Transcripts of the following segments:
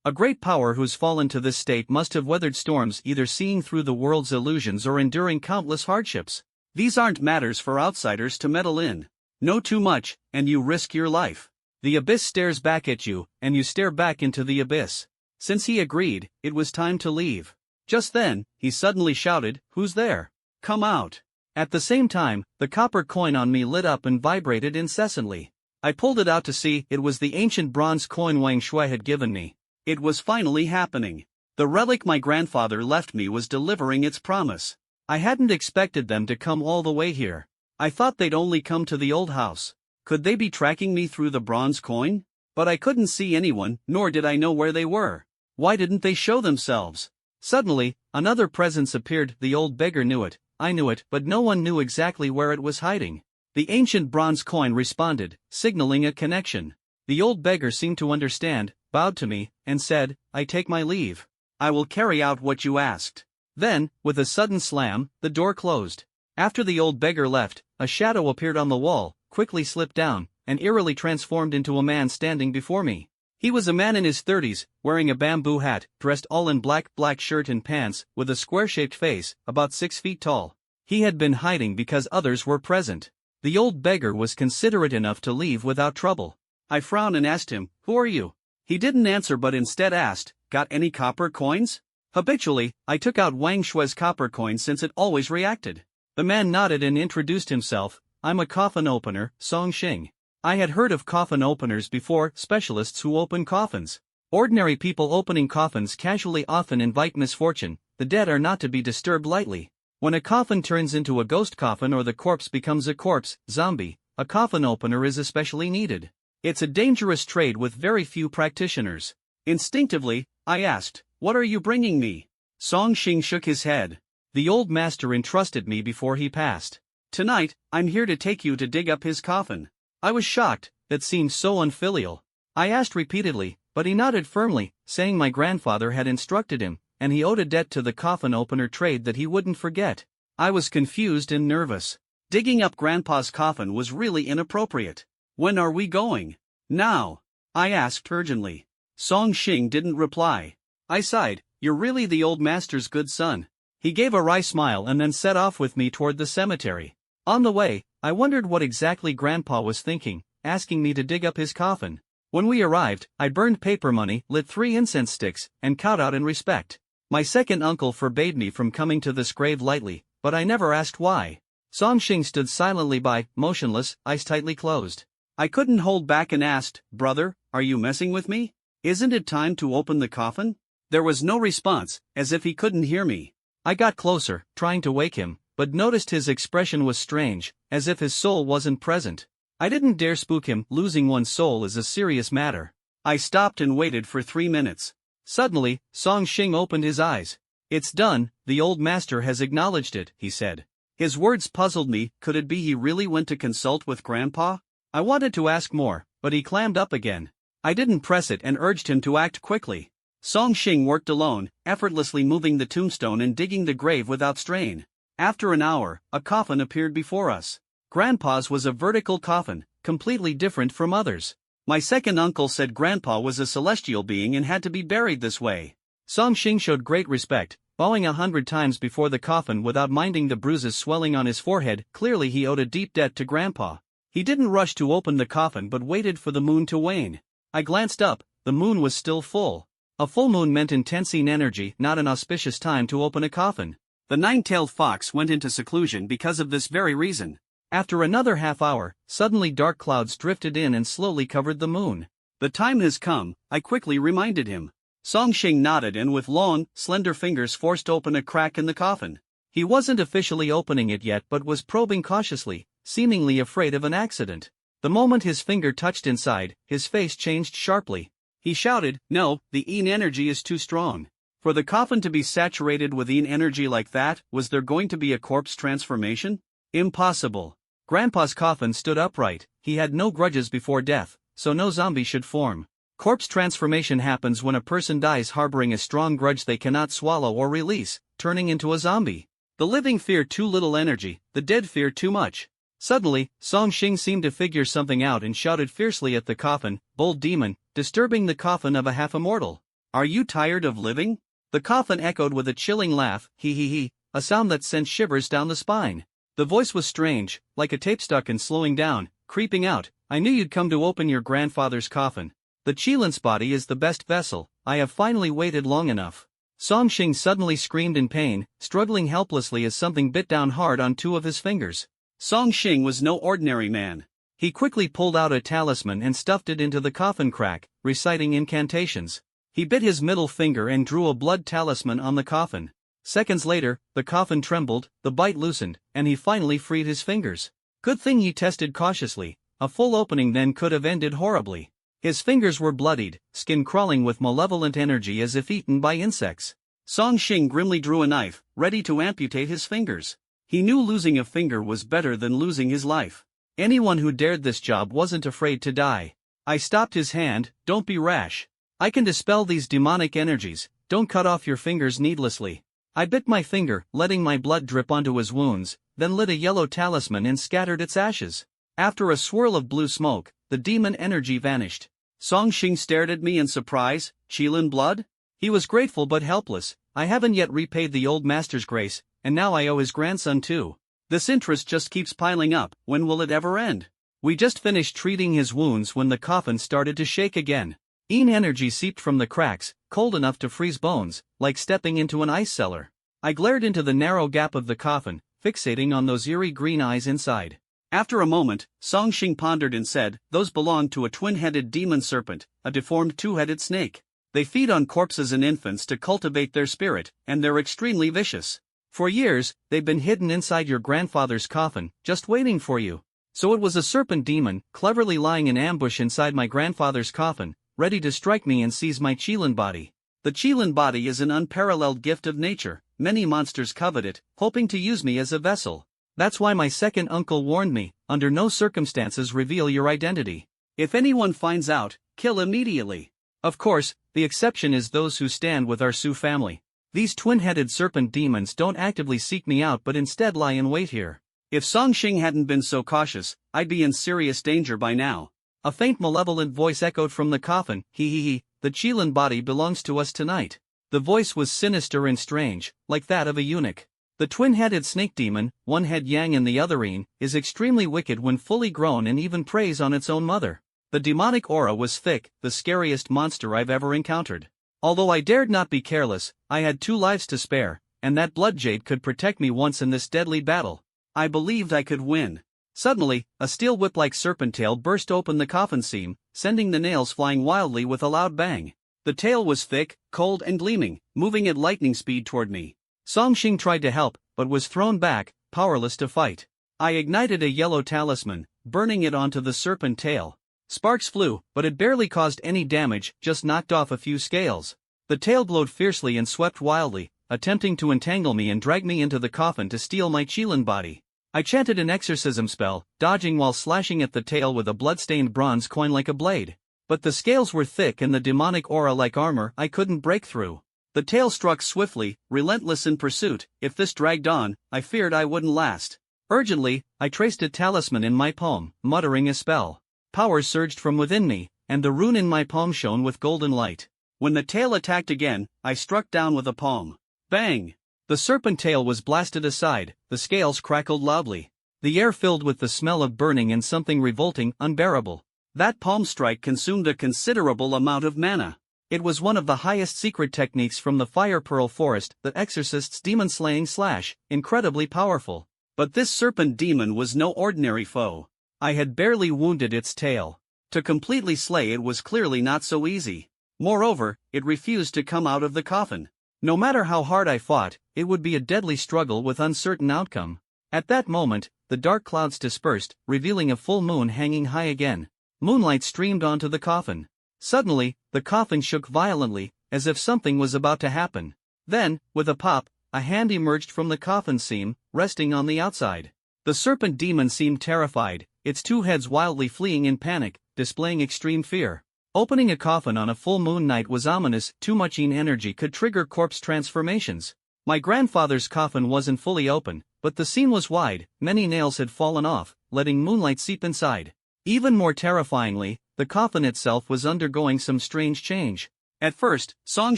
A great power who's fallen to this state must have weathered storms, either seeing through the world's illusions or enduring countless hardships. These aren't matters for outsiders to meddle in. Know too much, and you risk your life. The abyss stares back at you, and you stare back into the abyss. Since he agreed, it was time to leave. Just then, he suddenly shouted, "Who's there? Come out." At the same time, the copper coin on me lit up and vibrated incessantly. I pulled it out to see it was the ancient bronze coin Wang Shui had given me. It was finally happening. The relic my grandfather left me was delivering its promise. I hadn't expected them to come all the way here. I thought they'd only come to the old house. Could they be tracking me through the bronze coin? But I couldn't see anyone, nor did I know where they were. Why didn't they show themselves? Suddenly, another presence appeared. The old beggar knew it, I knew it, but no one knew exactly where it was hiding. The ancient bronze coin responded, signaling a connection. The old beggar seemed to understand, bowed to me, and said, "I take my leave. I will carry out what you asked." Then, with a sudden slam, the door closed. After the old beggar left, a shadow appeared on the wall, quickly slipped down, and eerily transformed into a man standing before me. He was a man in his 30s, wearing a bamboo hat, dressed all in black shirt and pants, with a square-shaped face, about 6 feet tall. He had been hiding because others were present. The old beggar was considerate enough to leave without trouble. I frowned and asked him, "Who are you?" He didn't answer but instead asked, "Got any copper coins?" Habitually, I took out Wang Shui's copper coin since it always reacted. The man nodded and introduced himself. "I'm a coffin opener, Song Xing." I had heard of coffin openers before, specialists who open coffins. Ordinary people opening coffins casually often invite misfortune. The dead are not to be disturbed lightly. When a coffin turns into a ghost coffin or the corpse becomes a corpse, zombie, a coffin opener is especially needed. It's a dangerous trade with very few practitioners. Instinctively, I asked, "What are you bringing me?" Song Xing shook his head. "The old master entrusted me before he passed. Tonight, I'm here to take you to dig up his coffin." I was shocked. That seemed so unfilial. I asked repeatedly, but he nodded firmly, saying my grandfather had instructed him, and he owed a debt to the coffin opener trade that he wouldn't forget. I was confused and nervous. Digging up Grandpa's coffin was really inappropriate. "When are we going?" "Now," I asked urgently. Song Xing didn't reply. I sighed. "You're really the old master's good son." He gave a wry smile and then set off with me toward the cemetery. On the way, I wondered what exactly Grandpa was thinking, asking me to dig up his coffin. When we arrived, I burned paper money, lit 3 incense sticks, and kowtowed in respect. My second uncle forbade me from coming to this grave lightly, but I never asked why. Song Xing stood silently by, motionless, eyes tightly closed. I couldn't hold back and asked, "Brother, are you messing with me? Isn't it time to open the coffin?" There was no response, as if he couldn't hear me. I got closer, trying to wake him, but noticed his expression was strange, as if his soul wasn't present. I didn't dare spook him. Losing one's soul is a serious matter. I stopped and waited for 3 minutes. Suddenly, Song Xing opened his eyes. "It's done, the old master has acknowledged it," he said. His words puzzled me. Could it be he really went to consult with Grandpa? I wanted to ask more, but he clammed up again. I didn't press it and urged him to act quickly. Song Xing worked alone, effortlessly moving the tombstone and digging the grave without strain. After an hour, a coffin appeared before us. Grandpa's was a vertical coffin, completely different from others. My second uncle said Grandpa was a celestial being and had to be buried this way. Song Xing showed great respect, bowing 100 times before the coffin without minding the bruises swelling on his forehead. Clearly he owed a deep debt to Grandpa. He didn't rush to open the coffin but waited for the moon to wane. I glanced up. The moon was still full. A full moon meant intense energy, not an auspicious time to open a coffin. The 9-tailed fox went into seclusion because of this very reason. After another half hour, suddenly dark clouds drifted in and slowly covered the moon. "The time has come," I quickly reminded him. Song Xing nodded and with long, slender fingers forced open a crack in the coffin. He wasn't officially opening it yet but was probing cautiously, seemingly afraid of an accident. The moment his finger touched inside, his face changed sharply. He shouted, "No, the Yin energy is too strong. For the coffin to be saturated with Yin energy like that, was there going to be a corpse transformation? Impossible." Grandpa's coffin stood upright. He had no grudges before death, so no zombie should form. Corpse transformation happens when a person dies harboring a strong grudge they cannot swallow or release, turning into a zombie. The living fear too little energy, the dead fear too much. Suddenly, Song Xing seemed to figure something out and shouted fiercely at the coffin, "Bold demon, disturbing the coffin of a half-immortal. Are you tired of living? The coffin echoed with a chilling laugh, he he he, a sound that sent shivers down the spine. The voice was strange, like a tape stuck and slowing down, creeping out. I knew you'd come to open your grandfather's coffin. The Chilin's body is the best vessel. I have finally waited long enough. Song Xing suddenly screamed in pain, struggling helplessly as something bit down hard on two of his fingers. Song Xing was no ordinary man. He quickly pulled out a talisman and stuffed it into the coffin crack, reciting incantations. He bit his middle finger and drew a blood talisman on the coffin. Seconds later, the coffin trembled, the bite loosened, and he finally freed his fingers. Good thing he tested cautiously. A full opening then could have ended horribly. His fingers were bloodied, skin crawling with malevolent energy as if eaten by insects. Song Xing grimly drew a knife, ready to amputate his fingers. He knew losing a finger was better than losing his life. Anyone who dared this job wasn't afraid to die. I stopped his hand. Don't be rash. I can dispel these demonic energies. Don't cut off your fingers needlessly. I bit my finger, letting my blood drip onto his wounds, then lit a yellow talisman and scattered its ashes. After a swirl of blue smoke, the demon energy vanished. Song Xing stared at me in surprise. Qilin blood? He was grateful but helpless. I haven't yet repaid the old master's grace, and now I owe his grandson too. This interest just keeps piling up. When will it ever end? We just finished treating his wounds when the coffin started to shake again. Yin energy seeped from the cracks, cold enough to freeze bones, like stepping into an ice cellar. I glared into the narrow gap of the coffin, fixating on those eerie green eyes inside. After a moment, Song Xing pondered and said, those belong to a twin-headed demon serpent, a deformed two-headed snake. They feed on corpses and infants to cultivate their spirit, and they're extremely vicious. For years, they've been hidden inside your grandfather's coffin, just waiting for you. So it was a serpent demon, cleverly lying in ambush inside my grandfather's coffin, ready to strike me and seize my Qilin body. The Qilin body is an unparalleled gift of nature. Many monsters covet it, hoping to use me as a vessel. That's why my second uncle warned me, under no circumstances reveal your identity. If anyone finds out, kill immediately. Of course, the exception is those who stand with our Su family. These twin-headed serpent demons don't actively seek me out but instead lie in wait here. If Song Xing hadn't been so cautious, I'd be in serious danger by now. A faint malevolent voice echoed from the coffin, he he he, the Qilin body belongs to us tonight. The voice was sinister and strange, like that of a eunuch. The twin-headed snake demon, one head yang and the other yin, is extremely wicked when fully grown and even preys on its own mother. The demonic aura was thick, the scariest monster I've ever encountered. Although I dared not be careless, I had 2 lives to spare, and that blood jade could protect me once in this deadly battle. I believed I could win. Suddenly, a steel whip-like serpent tail burst open the coffin seam, sending the nails flying wildly with a loud bang. The tail was thick, cold and gleaming, moving at lightning speed toward me. Song Xing tried to help, but was thrown back, powerless to fight. I ignited a yellow talisman, burning it onto the serpent tail. Sparks flew, but it barely caused any damage, just knocked off a few scales. The tail glowed fiercely and swept wildly, attempting to entangle me and drag me into the coffin to steal my Qilin body. I chanted an exorcism spell, dodging while slashing at the tail with a blood-stained bronze coin like a blade. But the scales were thick and the demonic aura like armor I couldn't break through. The tail struck swiftly, relentless in pursuit. If this dragged on, I feared I wouldn't last. Urgently, I traced a talisman in my palm, muttering a spell. Power surged from within me, and the rune in my palm shone with golden light. When the tail attacked again, I struck down with a palm. Bang! The serpent tail was blasted aside, the scales crackled loudly. The air filled with the smell of burning and something revolting, unbearable. That palm strike consumed a considerable amount of mana. It was one of the highest secret techniques from the Fire Pearl Forest that exorcists demon-slaying / incredibly powerful. But this serpent demon was no ordinary foe. I had barely wounded its tail. To completely slay it was clearly not so easy. Moreover, it refused to come out of the coffin. No matter how hard I fought, it would be a deadly struggle with uncertain outcome. At that moment, the dark clouds dispersed, revealing a full moon hanging high again. Moonlight streamed onto the coffin. Suddenly, the coffin shook violently, as if something was about to happen. Then, with a pop, a hand emerged from the coffin seam, resting on the outside. The serpent demon seemed terrified, its 2 heads wildly fleeing in panic, displaying extreme fear. Opening a coffin on a full moon night was ominous. Too much yin energy could trigger corpse transformations. My grandfather's coffin wasn't fully open, but the seam was wide, many nails had fallen off, letting moonlight seep inside. Even more terrifyingly, the coffin itself was undergoing some strange change. At first, Song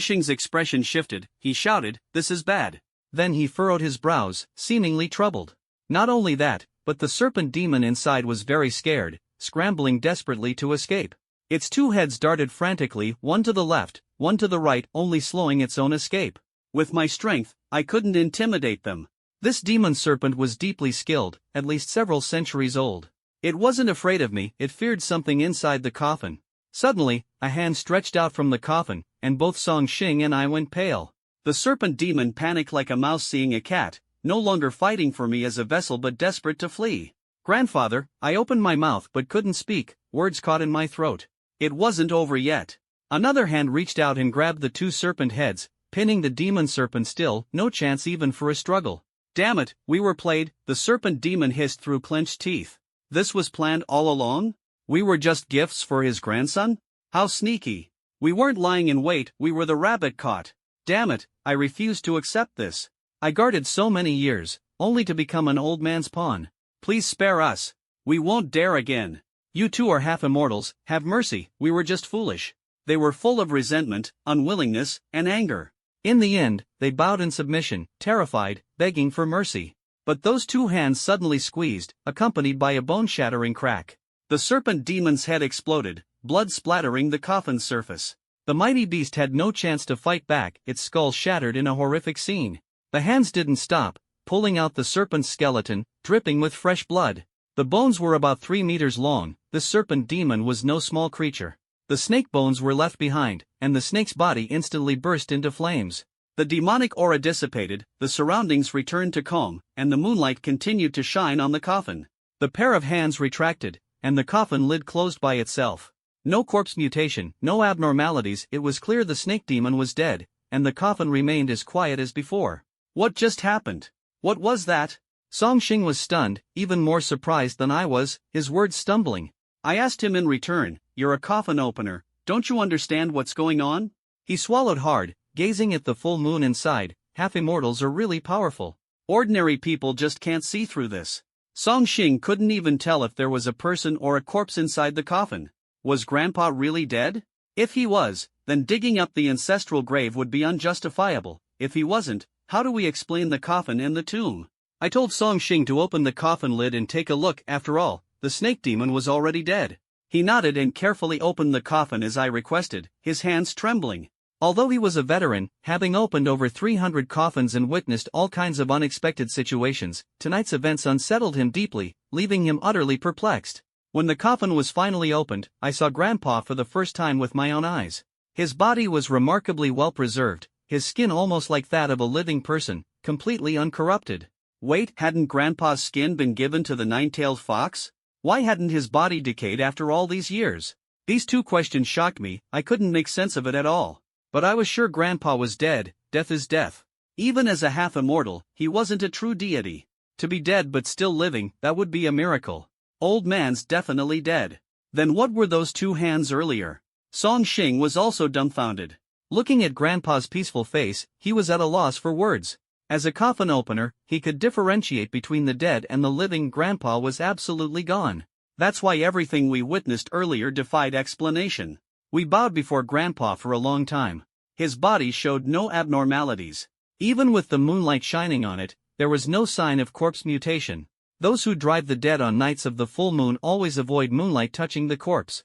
Xing's expression shifted. He shouted, "This is bad." Then he furrowed his brows, seemingly troubled. Not only that, but the serpent demon inside was very scared, scrambling desperately to escape. Its two heads darted frantically, one to the left, one to the right, only slowing its own escape. With my strength, I couldn't intimidate them. This demon serpent was deeply skilled, at least several centuries old. It wasn't afraid of me, it feared something inside the coffin. Suddenly, a hand stretched out from the coffin, and both Song Xing and I went pale. The serpent demon panicked like a mouse seeing a cat, no longer fighting for me as a vessel but desperate to flee. "Grandfather," I opened my mouth but couldn't speak, words caught in my throat. It wasn't over yet. Another hand reached out and grabbed the two serpent heads, pinning the demon serpent still, no chance even for a struggle. "Damn it, we were played," the serpent demon hissed through clenched teeth. "This was planned all along? We were just gifts for his grandson? How sneaky. We weren't lying in wait, we were the rabbit caught. Damn it, I refuse to accept this. I guarded so many years, only to become an old man's pawn. Please spare us. We won't dare again. You two are half immortals, have mercy, we were just foolish." They were full of resentment, unwillingness, and anger. In the end, they bowed in submission, terrified, begging for mercy. But those two hands suddenly squeezed, accompanied by a bone-shattering crack. The serpent demon's head exploded, blood splattering the coffin's surface. The mighty beast had no chance to fight back, its skull shattered in a horrific scene. The hands didn't stop, pulling out the serpent's skeleton, dripping with fresh blood. The bones were about 3 meters long. The serpent demon was no small creature. The snake bones were left behind, and the snake's body instantly burst into flames. The demonic aura dissipated, the surroundings returned to calm, and the moonlight continued to shine on the coffin. The pair of hands retracted, and the coffin lid closed by itself. No corpse mutation, no abnormalities, it was clear the snake demon was dead, and the coffin remained as quiet as before. What just happened? What was that? Song Xing was stunned, even more surprised than I was, his words stumbling. I asked him in return, "You're a coffin opener, don't you understand what's going on?" He swallowed hard, gazing at the full moon inside. Half-immortals are really powerful. Ordinary people just can't see through this. Song Xing couldn't even tell if there was a person or a corpse inside the coffin. Was Grandpa really dead? If he was, then digging up the ancestral grave would be unjustifiable. If he wasn't, how do we explain the coffin and the tomb? I told Song Xing to open the coffin lid and take a look. After all, the snake demon was already dead. He nodded and carefully opened the coffin as I requested, his hands trembling. Although he was a veteran, having opened over 300 coffins and witnessed all kinds of unexpected situations, tonight's events unsettled him deeply, leaving him utterly perplexed. When the coffin was finally opened, I saw Grandpa for the first time with my own eyes. His body was remarkably well preserved, his skin almost like that of a living person, completely uncorrupted. Wait, hadn't Grandpa's skin been given to the nine-tailed fox? Why hadn't his body decayed after all these years? These two questions shocked me. I couldn't make sense of it at all. But I was sure Grandpa was dead. Death is death. Even as a half-immortal, he wasn't a true deity. To be dead but still living, that would be a miracle. Old man's definitely dead. Then what were those two hands earlier? Song Xing was also dumbfounded. Looking at Grandpa's peaceful face, he was at a loss for words. As a coffin opener, he could differentiate between the dead and the living. Grandpa was absolutely gone. That's why everything we witnessed earlier defied explanation. We bowed before Grandpa for a long time. His body showed no abnormalities. Even with the moonlight shining on it, there was no sign of corpse mutation. Those who drive the dead on nights of the full moon always avoid moonlight touching the corpse.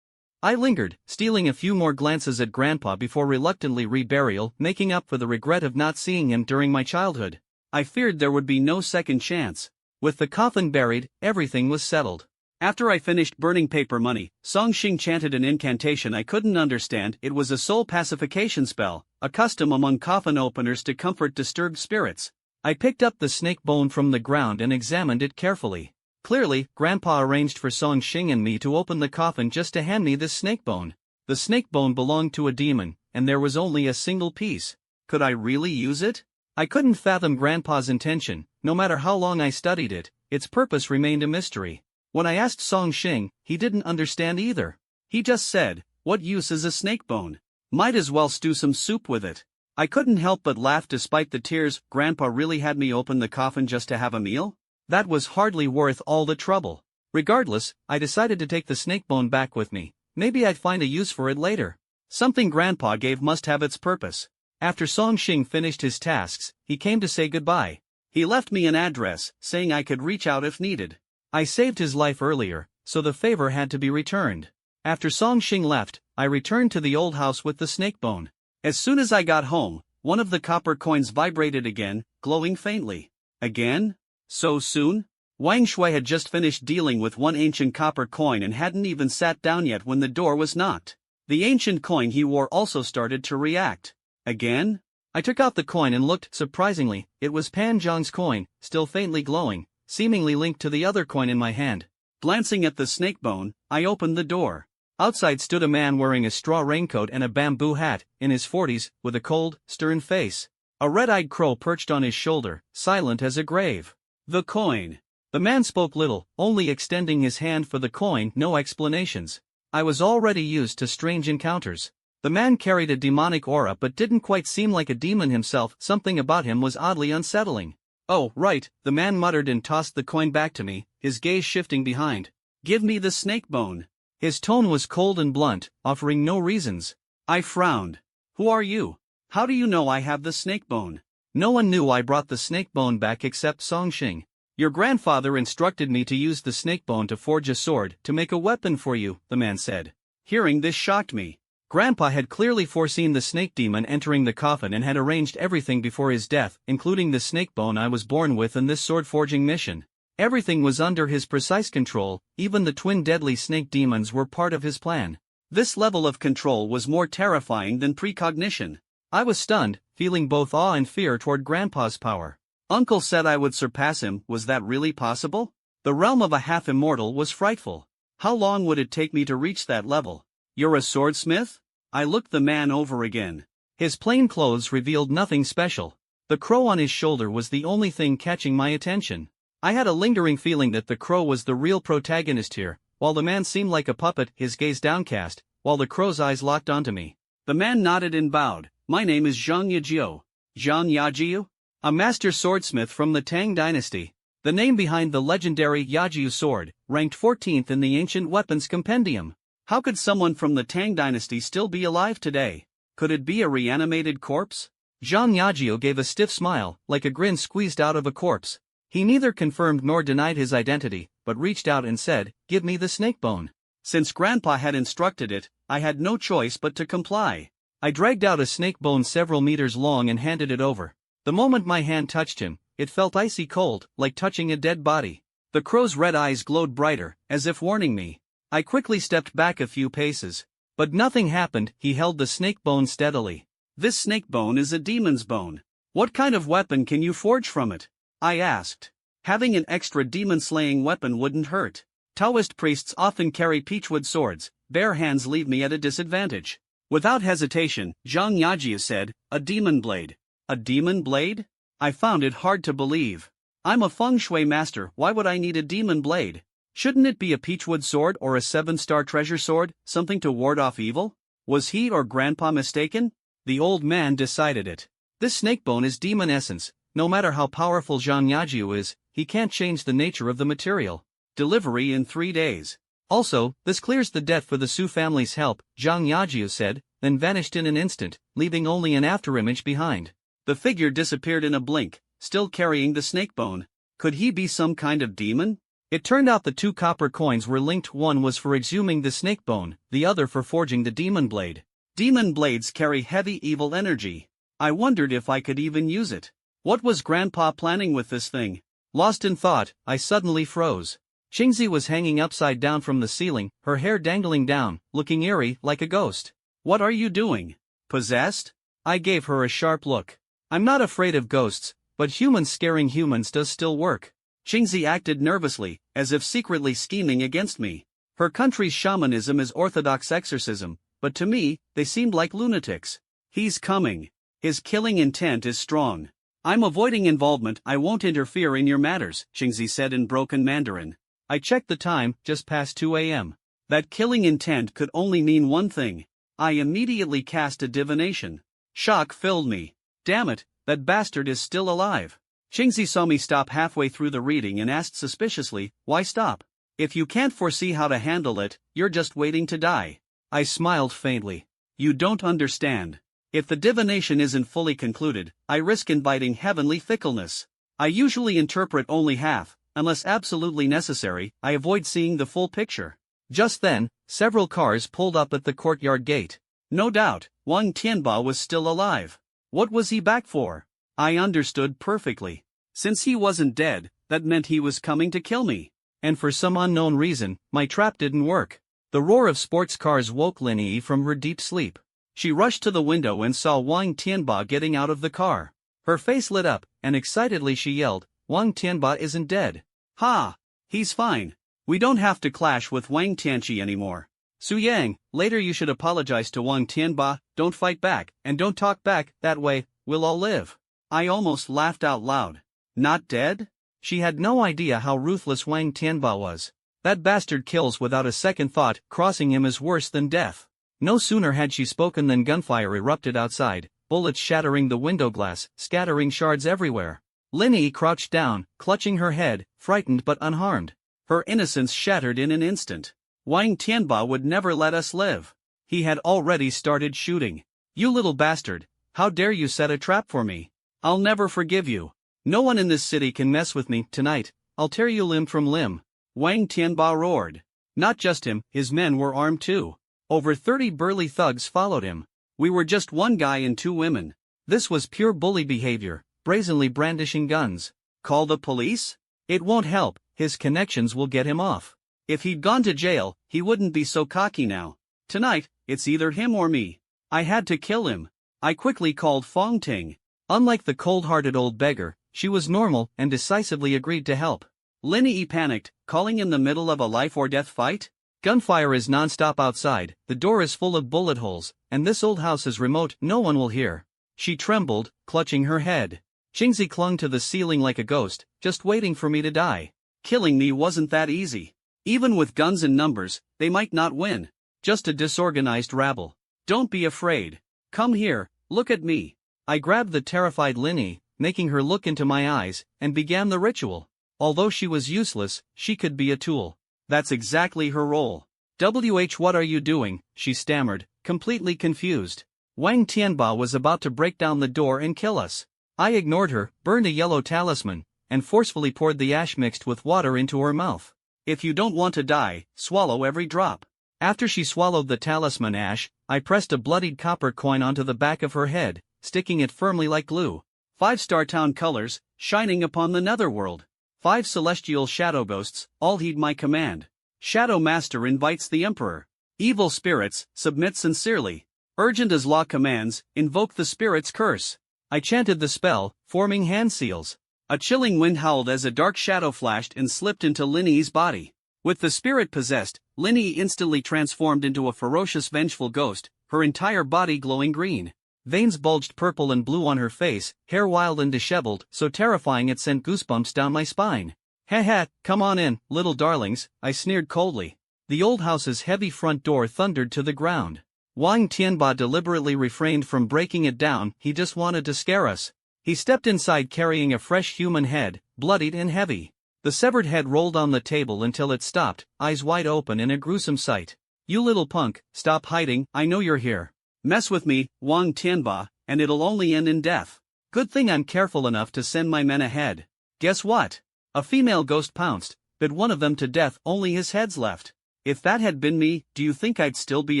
I lingered, stealing a few more glances at Grandpa before reluctantly reburial, making up for the regret of not seeing him during my childhood. I feared there would be no second chance. With the coffin buried, everything was settled. After I finished burning paper money, Song Xing chanted an incantation I couldn't understand. It was a soul pacification spell, a custom among coffin openers to comfort disturbed spirits. I picked up the snake bone from the ground and examined it carefully. Clearly, Grandpa arranged for Song Xing and me to open the coffin just to hand me this snake bone. The snake bone belonged to a demon, and there was only a single piece. Could I really use it? I couldn't fathom Grandpa's intention. No matter how long I studied it, its purpose remained a mystery. When I asked Song Xing, he didn't understand either. He just said, "What use is a snake bone? Might as well stew some soup with it." I couldn't help but laugh despite the tears. Grandpa really had me open the coffin just to have a meal? That was hardly worth all the trouble. Regardless, I decided to take the snake bone back with me. Maybe I'd find a use for it later. Something Grandpa gave must have its purpose. After Song Xing finished his tasks, he came to say goodbye. He left me an address, saying I could reach out if needed. I saved his life earlier, so the favor had to be returned. After Song Xing left, I returned to the old house with the snake bone. As soon as I got home, one of the copper coins vibrated again, glowing faintly. Again? So soon? Wang Shui had just finished dealing with one ancient copper coin and hadn't even sat down yet when the door was knocked. The ancient coin he wore also started to react. Again? I took out the coin and looked. Surprisingly, it was Pan Zhang's coin, still faintly glowing, seemingly linked to the other coin in my hand. Glancing at the snake bone, I opened the door. Outside stood a man wearing a straw raincoat and a bamboo hat, in his 40s, with a cold, stern face. A red-eyed crow perched on his shoulder, silent as a grave. The coin. The man spoke little, only extending his hand for the coin, no explanations. I was already used to strange encounters. The man carried a demonic aura but didn't quite seem like a demon himself. Something about him was oddly unsettling. Oh, right, the man muttered and tossed the coin back to me, his gaze shifting behind. Give me the snake bone. His tone was cold and blunt, offering no reasons. I frowned. Who are you? How do you know I have the snake bone? No one knew I brought the snake bone back except Song Xing. Your grandfather instructed me to use the snake bone to forge a sword, to make a weapon for you, the man said. Hearing this shocked me. Grandpa had clearly foreseen the snake demon entering the coffin and had arranged everything before his death, including the snake bone I was born with and this sword forging mission. Everything was under his precise control, even the twin deadly snake demons were part of his plan. This level of control was more terrifying than precognition. I was stunned, feeling both awe and fear toward Grandpa's power. Uncle said I would surpass him. Was that really possible? The realm of a half-immortal was frightful. How long would it take me to reach that level? You're a swordsmith? I looked the man over again. His plain clothes revealed nothing special. The crow on his shoulder was the only thing catching my attention. I had a lingering feeling that the crow was the real protagonist here, while the man seemed like a puppet, his gaze downcast, while the crow's eyes locked onto me. The man nodded and bowed. My name is Zhang Yajiu. Zhang Yajiu? A master swordsmith from the Tang dynasty. The name behind the legendary Yajiu sword, ranked 14th in the ancient weapons compendium. How could someone from the Tang dynasty still be alive today? Could it be a reanimated corpse? Zhang Yajiu gave a stiff smile, like a grin squeezed out of a corpse. He neither confirmed nor denied his identity, but reached out and said, "Give me the snake bone." Since Grandpa had instructed it, I had no choice but to comply. I dragged out a snake bone several meters long and handed it over. The moment my hand touched him, it felt icy cold, like touching a dead body. The crow's red eyes glowed brighter, as if warning me. I quickly stepped back a few paces. But nothing happened. He held the snake bone steadily. This snake bone is a demon's bone. What kind of weapon can you forge from it? I asked. Having an extra demon-slaying weapon wouldn't hurt. Taoist priests often carry peachwood swords. Bare hands leave me at a disadvantage. Without hesitation, Zhang Yajiu said, "A demon blade." A demon blade? I found it hard to believe. I'm a feng shui master. Why would I need a demon blade? Shouldn't it be a peachwood sword or a 7-star treasure sword, something to ward off evil? Was he or Grandpa mistaken? The old man decided it. This snake bone is demon essence. No matter how powerful Zhang Yajiu is, he can't change the nature of the material. Delivery in 3 days. Also, this clears the debt for the Su family's help, Zhang Yajiu said, then vanished in an instant, leaving only an afterimage behind. The figure disappeared in a blink, still carrying the snake bone. Could he be some kind of demon? It turned out the 2 copper coins were linked. One was for exhuming the snake bone, the other for forging the demon blade. Demon blades carry heavy evil energy. I wondered if I could even use it. What was Grandpa planning with this thing? Lost in thought, I suddenly froze. Qingzi was hanging upside down from the ceiling, her hair dangling down, looking eerie, like a ghost. What are you doing? Possessed? I gave her a sharp look. I'm not afraid of ghosts, but humans scaring humans does still work. Qingzi acted nervously, as if secretly scheming against me. Her country's shamanism is orthodox exorcism, but to me, they seemed like lunatics. He's coming. His killing intent is strong. I'm avoiding involvement. I won't interfere in your matters, Qingzi said in broken Mandarin. I checked the time, just past 2 a.m. That killing intent could only mean one thing. I immediately cast a divination. Shock filled me. Damn it, that bastard is still alive. Qingzi saw me stop halfway through the reading and asked suspiciously, "Why stop? If you can't foresee how to handle it, you're just waiting to die." I smiled faintly. You don't understand. If the divination isn't fully concluded, I risk inviting heavenly fickleness. I usually interpret only half, unless absolutely necessary. I avoid seeing the full picture. Just then, several cars pulled up at the courtyard gate. No doubt, Wang Tianba was still alive. What was he back for? I understood perfectly. Since he wasn't dead, that meant he was coming to kill me. And for some unknown reason, my trap didn't work. The roar of sports cars woke Linyi from her deep sleep. She rushed to the window and saw Wang Tianba getting out of the car. Her face lit up, and excitedly she yelled, "Wang Tianba isn't dead. Ha! He's fine. We don't have to clash with Wang Tianqi anymore. Su Yang, later you should apologize to Wang Tianba, don't fight back, and don't talk back, that way, we'll all live." I almost laughed out loud. Not dead? She had no idea how ruthless Wang Tianba was. That bastard kills without a second thought, crossing him is worse than death. No sooner had she spoken than gunfire erupted outside, bullets shattering the window glass, scattering shards everywhere. Linyi crouched down, clutching her head, frightened but unharmed. Her innocence shattered in an instant. Wang Tianba would never let us live. He had already started shooting. "You little bastard, how dare you set a trap for me? I'll never forgive you. No one in this city can mess with me. Tonight, I'll tear you limb from limb." Wang Tianba roared. Not just him, his men were armed too. Over 30 burly thugs followed him. We were just one guy and 2 women. This was pure bully behavior, brazenly brandishing guns. Call the police? It won't help, his connections will get him off. If he'd gone to jail, he wouldn't be so cocky now. Tonight, it's either him or me. I had to kill him. I quickly called Fong Ting. Unlike the cold-hearted old beggar, she was normal and decisively agreed to help. Linyi panicked, calling in the middle of a life-or-death fight? Gunfire is non-stop outside, the door is full of bullet holes, and this old house is remote, no one will hear. She trembled, clutching her head. Jingzi clung to the ceiling like a ghost, just waiting for me to die. Killing me wasn't that easy. Even with guns and numbers, they might not win. Just a disorganized rabble. Don't be afraid. Come here, look at me. I grabbed the terrified Linyi, making her look into my eyes, and began the ritual. Although she was useless, she could be a tool. That's exactly her role. What are you doing? She stammered, completely confused. Wang Tianba was about to break down the door and kill us. I ignored her, burned a yellow talisman, and forcefully poured the ash mixed with water into her mouth. If you don't want to die, swallow every drop. After she swallowed the talisman ash, I pressed a bloodied copper coin onto the back of her head, sticking it firmly like glue. 5-star town colors, shining upon the netherworld. 5 celestial shadow ghosts, all heed my command. Shadow Master invites the Emperor. Evil spirits, submit sincerely. Urgent as law commands, invoke the spirit's curse. I chanted the spell, forming hand seals. A chilling wind howled as a dark shadow flashed and slipped into Linyi's body. With the spirit possessed, Linyi instantly transformed into a ferocious vengeful ghost, her entire body glowing green. Veins bulged purple and blue on her face, hair wild and disheveled, so terrifying it sent goosebumps down my spine. "Heh, come on in, little darlings," I sneered coldly. The old house's heavy front door thundered to the ground. Wang Tianba deliberately refrained from breaking it down, he just wanted to scare us. He stepped inside carrying a fresh human head, bloodied and heavy. The severed head rolled on the table until it stopped, eyes wide open in a gruesome sight. "You little punk, stop hiding, I know you're here. Mess with me, Wang Tianba, and it'll only end in death. Good thing I'm careful enough to send my men ahead." Guess what? A female ghost pounced, bit one of them to death, only his head's left. If that had been me, do you think I'd still be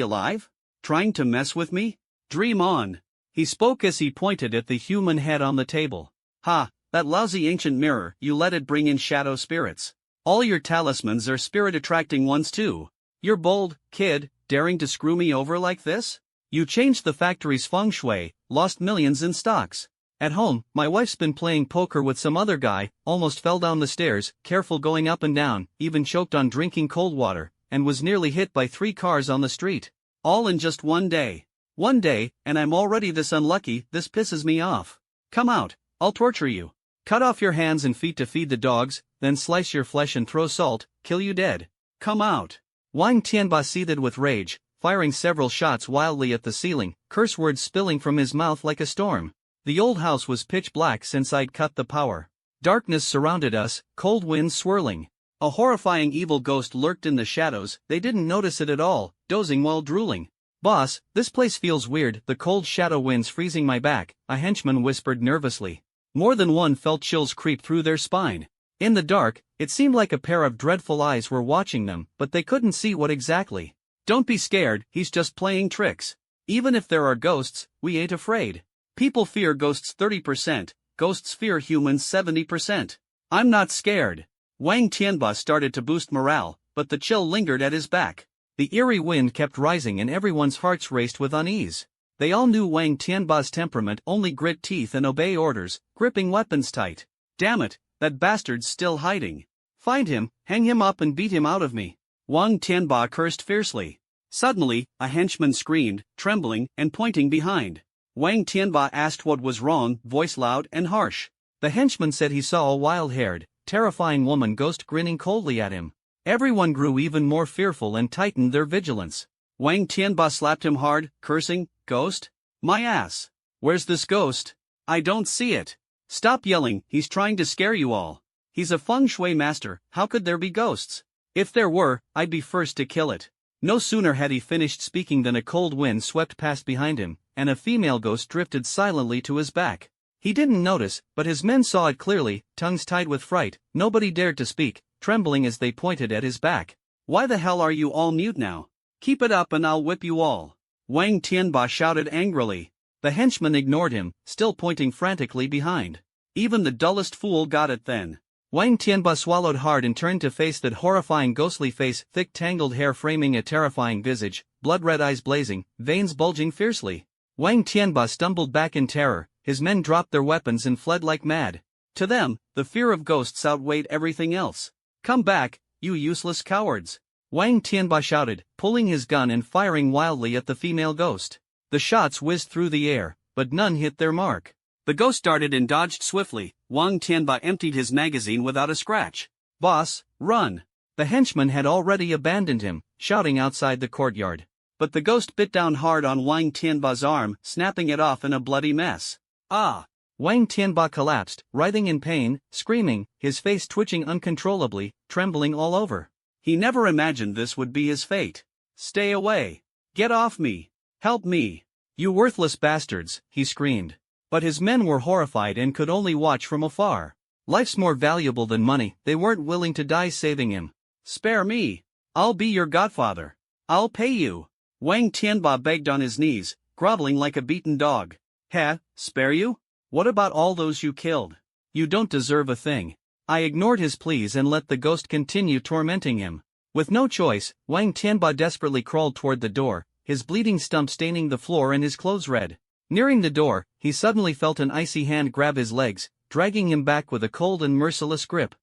alive? Trying to mess with me? Dream on. He spoke as he pointed at the human head on the table. "Ha, that lousy ancient mirror, you let it bring in shadow spirits. All your talismans are spirit-attracting ones too. You're bold, kid, daring to screw me over like this? You changed the factory's feng shui, lost millions in stocks. At home, my wife's been playing poker with some other guy, almost fell down the stairs, careful going up and down, even choked on drinking cold water, and was nearly hit by 3 cars on the street. All in just one day. One day, and I'm already this unlucky, this pisses me off. Come out, I'll torture you. Cut off your hands and feet to feed the dogs, then slice your flesh and throw salt, kill you dead. Come out." Wang Tianba seethed with rage, firing several shots wildly at the ceiling, curse words spilling from his mouth like a storm. The old house was pitch black since I'd cut the power. Darkness surrounded us, cold winds swirling. A horrifying evil ghost lurked in the shadows, they didn't notice it at all, dozing while drooling. Boss, this place feels weird, the cold shadow wind's freezing my back, a henchman whispered nervously. More than one felt chills creep through their spine. In the dark, it seemed like a pair of dreadful eyes were watching them, but they couldn't see what exactly. Don't be scared, he's just playing tricks. Even if there are ghosts, we ain't afraid. People fear ghosts 30%, ghosts fear humans 70%. I'm not scared. Wang Tianba started to boost morale, but the chill lingered at his back. The eerie wind kept rising and everyone's hearts raced with unease. They all knew Wang Tianba's temperament: only grit teeth and obey orders, gripping weapons tight. Damn it, that bastard's still hiding. Find him, hang him up and beat him out of me. Wang Tianba cursed fiercely. Suddenly, a henchman screamed, trembling and pointing behind. Wang Tianba asked what was wrong, voice loud and harsh. The henchman said he saw a wild-haired, terrifying woman ghost grinning coldly at him. Everyone grew even more fearful and tightened their vigilance. Wang Tianba slapped him hard, cursing, "Ghost? My ass! Where's this ghost? I don't see it. Stop yelling, he's trying to scare you all. He's a feng shui master, how could there be ghosts? If there were, I'd be first to kill it." No sooner had he finished speaking than a cold wind swept past behind him, and a female ghost drifted silently to his back. He didn't notice, but his men saw it clearly, tongues tied with fright. Nobody dared to speak, trembling as they pointed at his back. "Why the hell are you all mute now? Keep it up and I'll whip you all," Wang Tianba shouted angrily. The henchman ignored him, still pointing frantically behind. Even the dullest fool got it then. Wang Tianba swallowed hard and turned to face that horrifying ghostly face, thick tangled hair framing a terrifying visage, blood-red eyes blazing, veins bulging fiercely. Wang Tianba stumbled back in terror, his men dropped their weapons and fled like mad. To them, the fear of ghosts outweighed everything else. "Come back, you useless cowards!" Wang Tianba shouted, pulling his gun and firing wildly at the female ghost. The shots whizzed through the air, but none hit their mark. The ghost darted and dodged swiftly. Wang Tianba emptied his magazine without a scratch. "Boss, run!" The henchman had already abandoned him, shouting outside the courtyard. But the ghost bit down hard on Wang Tianba's arm, snapping it off in a bloody mess. "Ah!" Wang Tianba collapsed, writhing in pain, screaming, his face twitching uncontrollably, trembling all over. He never imagined this would be his fate. "Stay away! Get off me! Help me! You worthless bastards!" he screamed. But his men were horrified and could only watch from afar. Life's more valuable than money, they weren't willing to die saving him. "Spare me! I'll be your godfather! I'll pay you!" Wang Tianba begged on his knees, groveling like a beaten dog. "Heh, spare you? What about all those you killed? You don't deserve a thing." I ignored his pleas and let the ghost continue tormenting him. With no choice, Wang Tianba desperately crawled toward the door, his bleeding stump staining the floor and his clothes red. Nearing the door, he suddenly felt an icy hand grab his legs, dragging him back with a cold and merciless grip.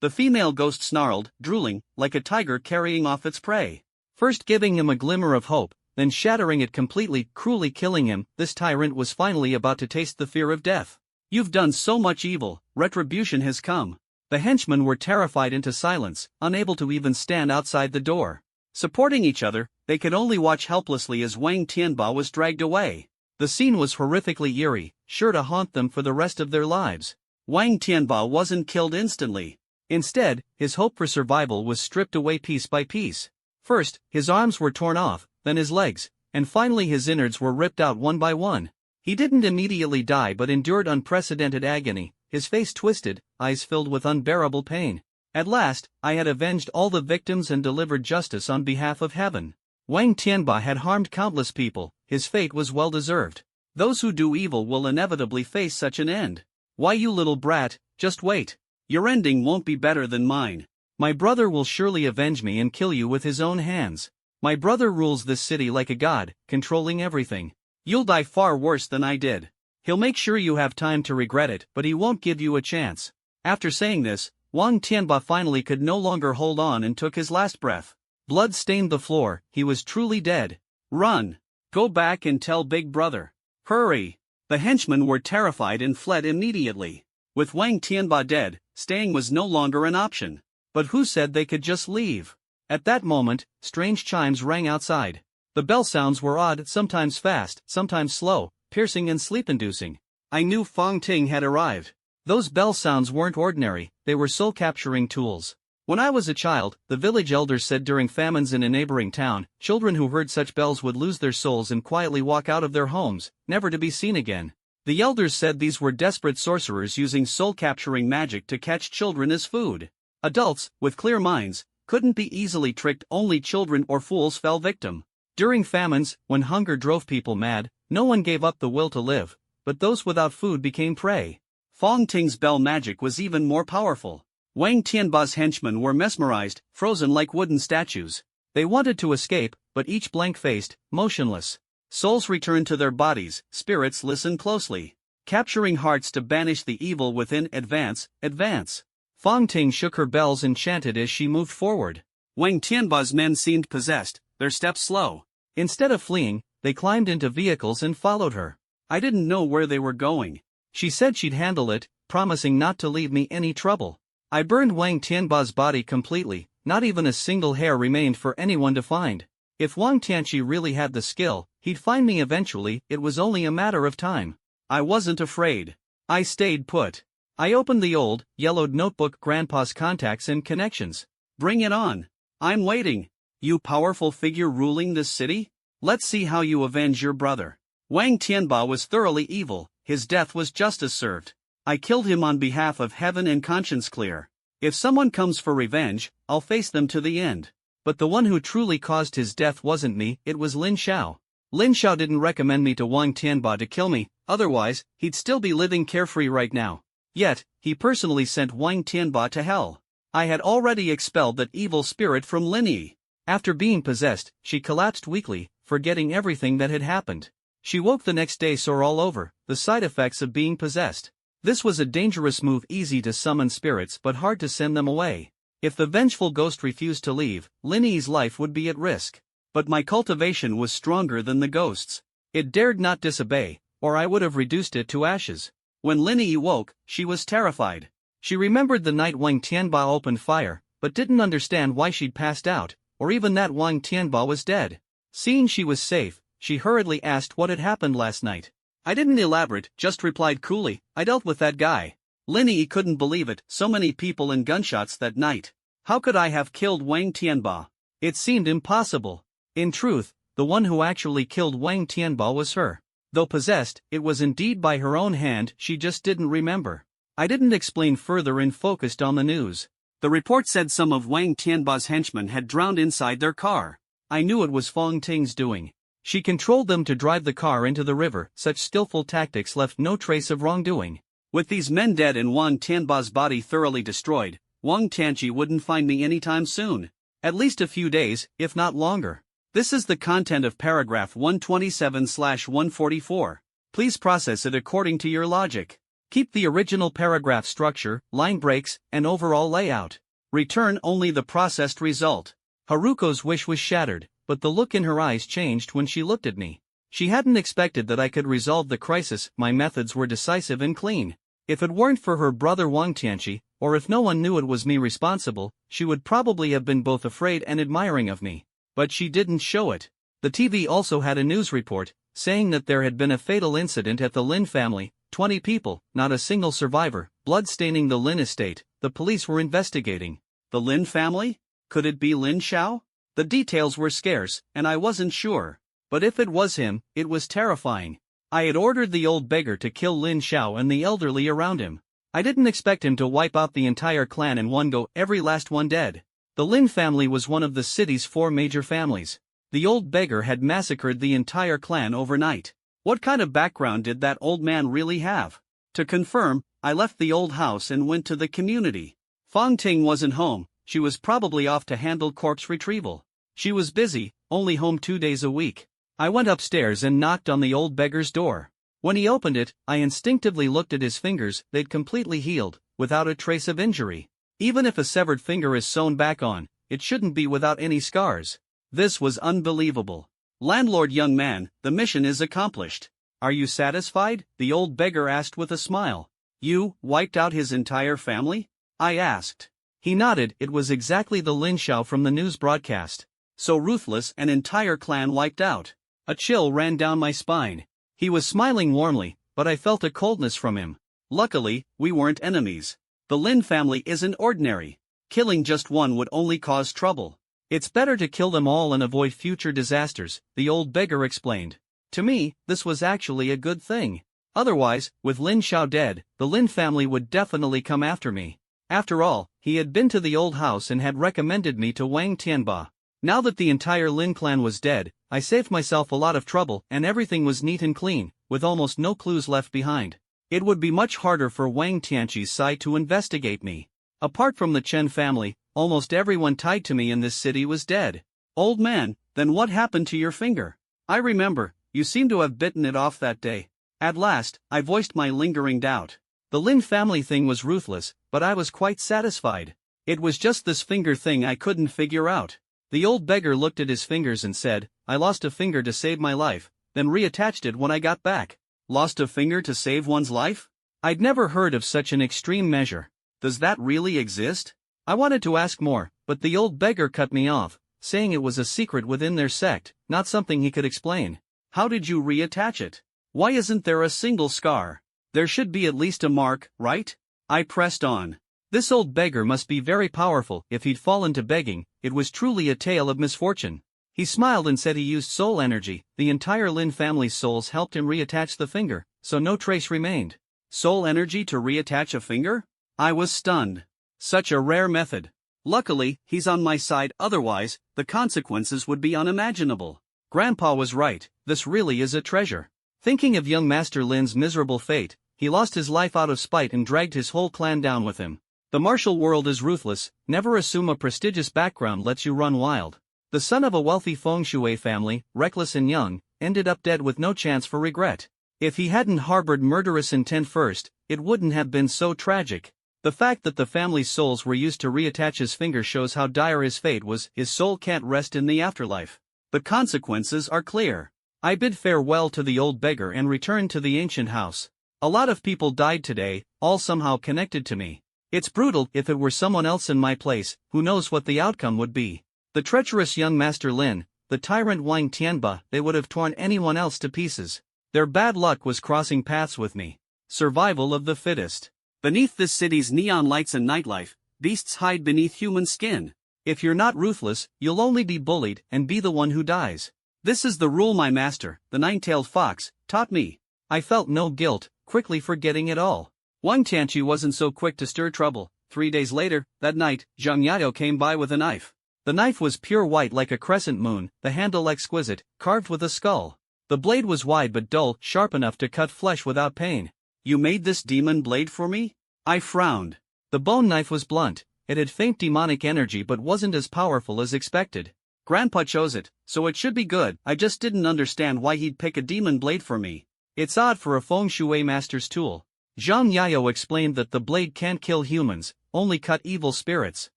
The female ghost snarled, drooling, like a tiger carrying off its prey. First giving him a glimmer of hope, then shattering it completely, cruelly killing him, this tyrant was finally about to taste the fear of death. "You've done so much evil, retribution has come." The henchmen were terrified into silence, unable to even stand outside the door. Supporting each other, they could only watch helplessly as Wang Tianba was dragged away. The scene was horrifically eerie, sure to haunt them for the rest of their lives. Wang Tianba wasn't killed instantly. Instead, his hope for survival was stripped away piece by piece. First, his arms were torn off, then his legs, and finally his innards were ripped out one by one. He didn't immediately die but endured unprecedented agony, his face twisted, eyes filled with unbearable pain. At last, I had avenged all the victims and delivered justice on behalf of heaven. Wang Tianba had harmed countless people, his fate was well deserved. Those who do evil will inevitably face such an end. Why, you little brat, just wait. Your ending won't be better than mine. My brother will surely avenge me and kill you with his own hands. My brother rules this city like a god, controlling everything. You'll die far worse than I did. He'll make sure you have time to regret it, but he won't give you a chance. After saying this, Wang Tianba finally could no longer hold on and took his last breath. Blood stained the floor, he was truly dead. "Run! Go back and tell Big Brother. Hurry!" The henchmen were terrified and fled immediately. With Wang Tianba dead, staying was no longer an option. But who said they could just leave? At that moment, strange chimes rang outside. The bell sounds were odd, sometimes fast, sometimes slow, piercing and sleep-inducing. I knew Fong Ting had arrived. Those bell sounds weren't ordinary, they were soul-capturing tools. When I was a child, the village elders said during famines in a neighboring town, children who heard such bells would lose their souls and quietly walk out of their homes, never to be seen again. The elders said these were desperate sorcerers using soul-capturing magic to catch children as food. Adults, with clear minds, couldn't be easily tricked, only children or fools fell victim. During famines, when hunger drove people mad, no one gave up the will to live, but those without food became prey. Fong Ting's bell magic was even more powerful. Wang Tianba's henchmen were mesmerized, frozen like wooden statues. They wanted to escape, but each blank-faced, motionless. Souls returned to their bodies, spirits listened closely. Capturing hearts to banish the evil within. Advance, advance. Fong Ting shook her bells and chanted as she moved forward. Wang Tianba's men seemed possessed, their steps slow. Instead of fleeing, they climbed into vehicles and followed her. I didn't know where they were going. She said she'd handle it, promising not to leave me any trouble. I burned Wang Tianba's body completely, not even a single hair remained for anyone to find. If Wang Tianqi really had the skill, he'd find me eventually, it was only a matter of time. I wasn't afraid. I stayed put. I opened the old, yellowed notebook, Grandpa's contacts and connections. Bring it on. I'm waiting. You powerful figure ruling this city? Let's see how you avenge your brother. Wang Tianba was thoroughly evil, his death was justice served. I killed him on behalf of heaven and conscience clear. If someone comes for revenge, I'll face them to the end. But the one who truly caused his death wasn't me, it was Lin Xiao. Lin Xiao didn't recommend me to Wang Tianba to kill me, otherwise, he'd still be living carefree right now. Yet, he personally sent Wang Tianba to hell. I had already expelled that evil spirit from Lin Yi. After being possessed, she collapsed weakly, forgetting everything that had happened. She woke the next day sore all over, the side effects of being possessed. This was a dangerous move, easy to summon spirits but hard to send them away. If the vengeful ghost refused to leave, Lin Yi's life would be at risk. But my cultivation was stronger than the ghost's. It dared not disobey, or I would have reduced it to ashes. When Lin Yi woke, she was terrified. She remembered the night Wang Tianba opened fire, but didn't understand why she'd passed out, or even that Wang Tianba was dead. Seeing she was safe, she hurriedly asked what had happened last night. I didn't elaborate, just replied coolly, I dealt with that guy. Lin Yi couldn't believe it, so many people and gunshots that night. How could I have killed Wang Tianba? It seemed impossible. In truth, the one who actually killed Wang Tianba was her. Though possessed, it was indeed by her own hand, she just didn't remember. I didn't explain further and focused on the news. The report said some of Wang Tianba's henchmen had drowned inside their car. I knew it was Fong Ting's doing. She controlled them to drive the car into the river, such skillful tactics left no trace of wrongdoing. With these men dead and Wang Tianba's body thoroughly destroyed, Wang Tianqi wouldn't find me anytime soon. At least a few days, if not longer. This is the content of paragraph 127/144. Please process it according to your logic. Keep the original paragraph structure, line breaks, and overall layout. Return only the processed result. Haruko's wish was shattered, but the look in her eyes changed when she looked at me. She hadn't expected that I could resolve the crisis. My methods were decisive and clean. If it weren't for her brother Wang Tianqi, or if no one knew it was me responsible, she would probably have been both afraid and admiring of me. But she didn't show it. The TV also had a news report, saying that there had been a fatal incident at the Lin family, 20 people, not a single survivor, blood staining the Lin estate. The police were investigating. The Lin family? Could it be Lin Xiao? The details were scarce, and I wasn't sure. But if it was him, it was terrifying. I had ordered the old beggar to kill Lin Xiao and the elderly around him. I didn't expect him to wipe out the entire clan in one go, every last one dead. The Lin family was one of the city's 4 major families. The old beggar had massacred the entire clan overnight. What kind of background did that old man really have? To confirm, I left the old house and went to the community. Fong Ting wasn't home, she was probably off to handle corpse retrieval. She was busy, only home 2 days a week. I went upstairs and knocked on the old beggar's door. When he opened it, I instinctively looked at his fingers. They'd completely healed, without a trace of injury. Even if a severed finger is sewn back on, it shouldn't be without any scars. This was unbelievable. Landlord, young man, the mission is accomplished. Are you satisfied? The old beggar asked with a smile. You wiped out his entire family? I asked. He nodded. It was exactly the Lin Xiao from the news broadcast. So ruthless, an entire clan wiped out. A chill ran down my spine. He was smiling warmly, but I felt a coldness from him. Luckily, we weren't enemies. The Lin family isn't ordinary. Killing just one would only cause trouble. It's better to kill them all and avoid future disasters, the old beggar explained. To me, this was actually a good thing. Otherwise, with Lin Xiao dead, the Lin family would definitely come after me. After all, he had been to the old house and had recommended me to Wang Tianba. Now that the entire Lin clan was dead, I saved myself a lot of trouble and everything was neat and clean, with almost no clues left behind. It would be much harder for Wang Tianqi's side to investigate me. Apart from the Chen family, almost everyone tied to me in this city was dead. Old man, then what happened to your finger? I remember, you seem to have bitten it off that day. At last, I voiced my lingering doubt. The Lin family thing was ruthless, but I was quite satisfied. It was just this finger thing I couldn't figure out. The old beggar looked at his fingers and said, I lost a finger to save my life, then reattached it when I got back. Lost a finger to save one's life? I'd never heard of such an extreme measure. Does that really exist? I wanted to ask more, but the old beggar cut me off, saying it was a secret within their sect, not something he could explain. How did you reattach it? Why isn't there a single scar? There should be at least a mark, right? I pressed on. This old beggar must be very powerful. If he'd fallen to begging, it was truly a tale of misfortune. He smiled and said he used soul energy. The entire Lin family's souls helped him reattach the finger, so no trace remained. Soul energy to reattach a finger? I was stunned. Such a rare method. Luckily, he's on my side, otherwise, the consequences would be unimaginable. Grandpa was right, this really is a treasure. Thinking of young Master Lin's miserable fate, he lost his life out of spite and dragged his whole clan down with him. The martial world is ruthless, never assume a prestigious background lets you run wild. The son of a wealthy feng shui family, reckless and young, ended up dead with no chance for regret. If he hadn't harbored murderous intent first, it wouldn't have been so tragic. The fact that the family's souls were used to reattach his finger shows how dire his fate was. His soul can't rest in the afterlife. The consequences are clear. I bid farewell to the old beggar and returned to the ancient house. A lot of people died today, all somehow connected to me. It's brutal. If it were someone else in my place, who knows what the outcome would be. The treacherous young Master Lin, the tyrant Wang Tianba, they would have torn anyone else to pieces. Their bad luck was crossing paths with me. Survival of the fittest. Beneath this city's neon lights and nightlife, beasts hide beneath human skin. If you're not ruthless, you'll only be bullied and be the one who dies. This is the rule my master, the nine-tailed fox, taught me. I felt no guilt, quickly forgetting it all. Wang Tianqi wasn't so quick to stir trouble. 3 days later, that night, Zhang Yayo came by with a knife. The knife was pure white like a crescent moon, the handle exquisite, carved with a skull. The blade was wide but dull, sharp enough to cut flesh without pain. You made this demon blade for me? I frowned. The bone knife was blunt. It had faint demonic energy but wasn't as powerful as expected. Grandpa chose it, so it should be good. I just didn't understand why he'd pick a demon blade for me. It's odd for a feng shui master's tool. Zhang Yayo explained that the blade can't kill humans, only cut evil spirits.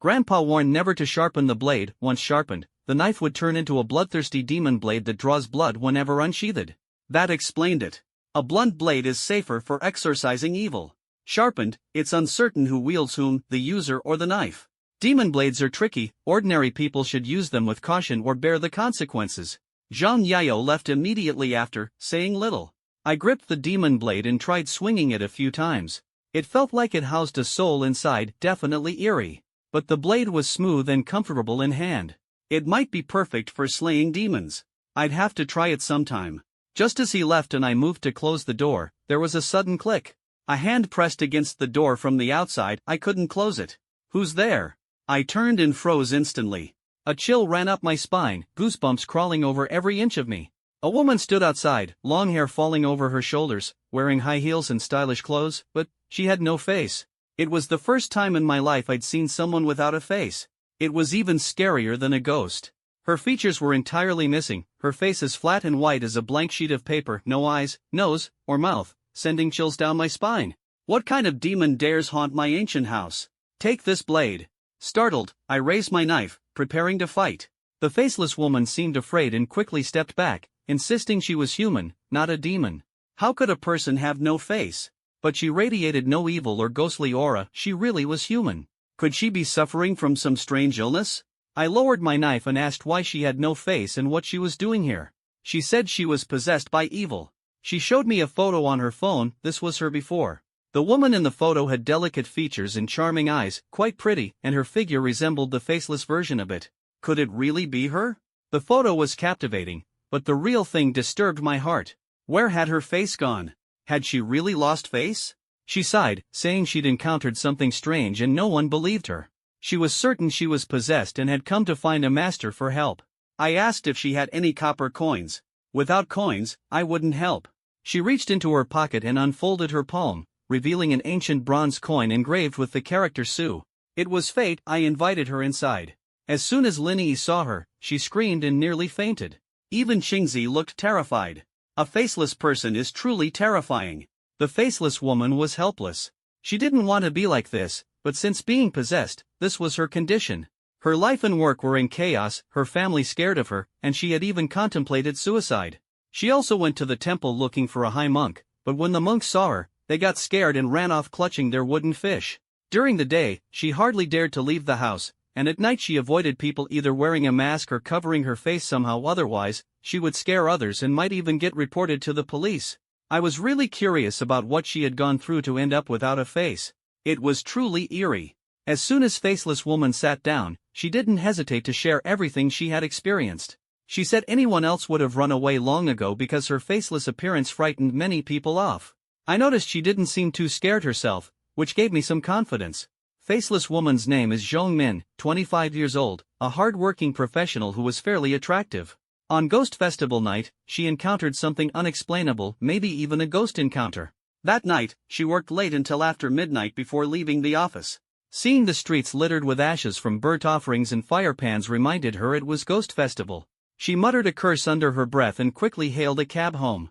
Grandpa warned never to sharpen the blade. Once sharpened, the knife would turn into a bloodthirsty demon blade that draws blood whenever unsheathed. That explained it. A blunt blade is safer for exorcising evil. Sharpened, it's uncertain who wields whom, the user or the knife. Demon blades are tricky, ordinary people should use them with caution or bear the consequences. Zhang Yayo left immediately after, saying little. I gripped the demon blade and tried swinging it a few times. It felt like it housed a soul inside, definitely eerie. But the blade was smooth and comfortable in hand. It might be perfect for slaying demons. I'd have to try it sometime. Just as he left and I moved to close the door, there was a sudden click. A hand pressed against the door from the outside. I couldn't close it. Who's there? I turned and froze instantly. A chill ran up my spine, goosebumps crawling over every inch of me. A woman stood outside, long hair falling over her shoulders, wearing high heels and stylish clothes, but she had no face. It was the first time in my life I'd seen someone without a face. It was even scarier than a ghost. Her features were entirely missing, her face as flat and white as a blank sheet of paper, no eyes, nose, or mouth, sending chills down my spine. What kind of demon dares haunt my ancient house? Take this blade. Startled, I raised my knife, preparing to fight. The faceless woman seemed afraid and quickly stepped back, insisting she was human, not a demon. How could a person have no face? But she radiated no evil or ghostly aura. She really was human. Could she be suffering from some strange illness? I lowered my knife and asked why she had no face and what she was doing here. She said she was possessed by evil. She showed me a photo on her phone. This was her before. The woman in the photo had delicate features and charming eyes, quite pretty, and her figure resembled the faceless version of it. Could it really be her? The photo was captivating, but the real thing disturbed my heart. Where had her face gone? Had she really lost face? She sighed, saying she'd encountered something strange and no one believed her. She was certain she was possessed and had come to find a master for help. I asked if she had any copper coins. Without coins, I wouldn't help. She reached into her pocket and unfolded her palm, revealing an ancient bronze coin engraved with the character Su. It was fate. I invited her inside. As soon as Linyi saw her, she screamed and nearly fainted. Even Xingzi looked terrified. A faceless person is truly terrifying. The faceless woman was helpless. She didn't want to be like this, but since being possessed, this was her condition. Her life and work were in chaos, her family scared of her, and she had even contemplated suicide. She also went to the temple looking for a high monk, but when the monks saw her, they got scared and ran off clutching their wooden fish. During the day, she hardly dared to leave the house, and at night she avoided people either wearing a mask or covering her face somehow, otherwise, she would scare others and might even get reported to the police. I was really curious about what she had gone through to end up without a face. It was truly eerie. As soon as Faceless Woman sat down, she didn't hesitate to share everything she had experienced. She said anyone else would have run away long ago because her faceless appearance frightened many people off. I noticed she didn't seem too scared herself, which gave me some confidence. Faceless Woman's name is Zhong Min, 25 years old, a hard-working professional who was fairly attractive. On Ghost Festival night, she encountered something unexplainable, maybe even a ghost encounter. That night, she worked late until after midnight before leaving the office. Seeing the streets littered with ashes from burnt offerings and fire pans reminded her it was Ghost Festival. She muttered a curse under her breath and quickly hailed a cab home.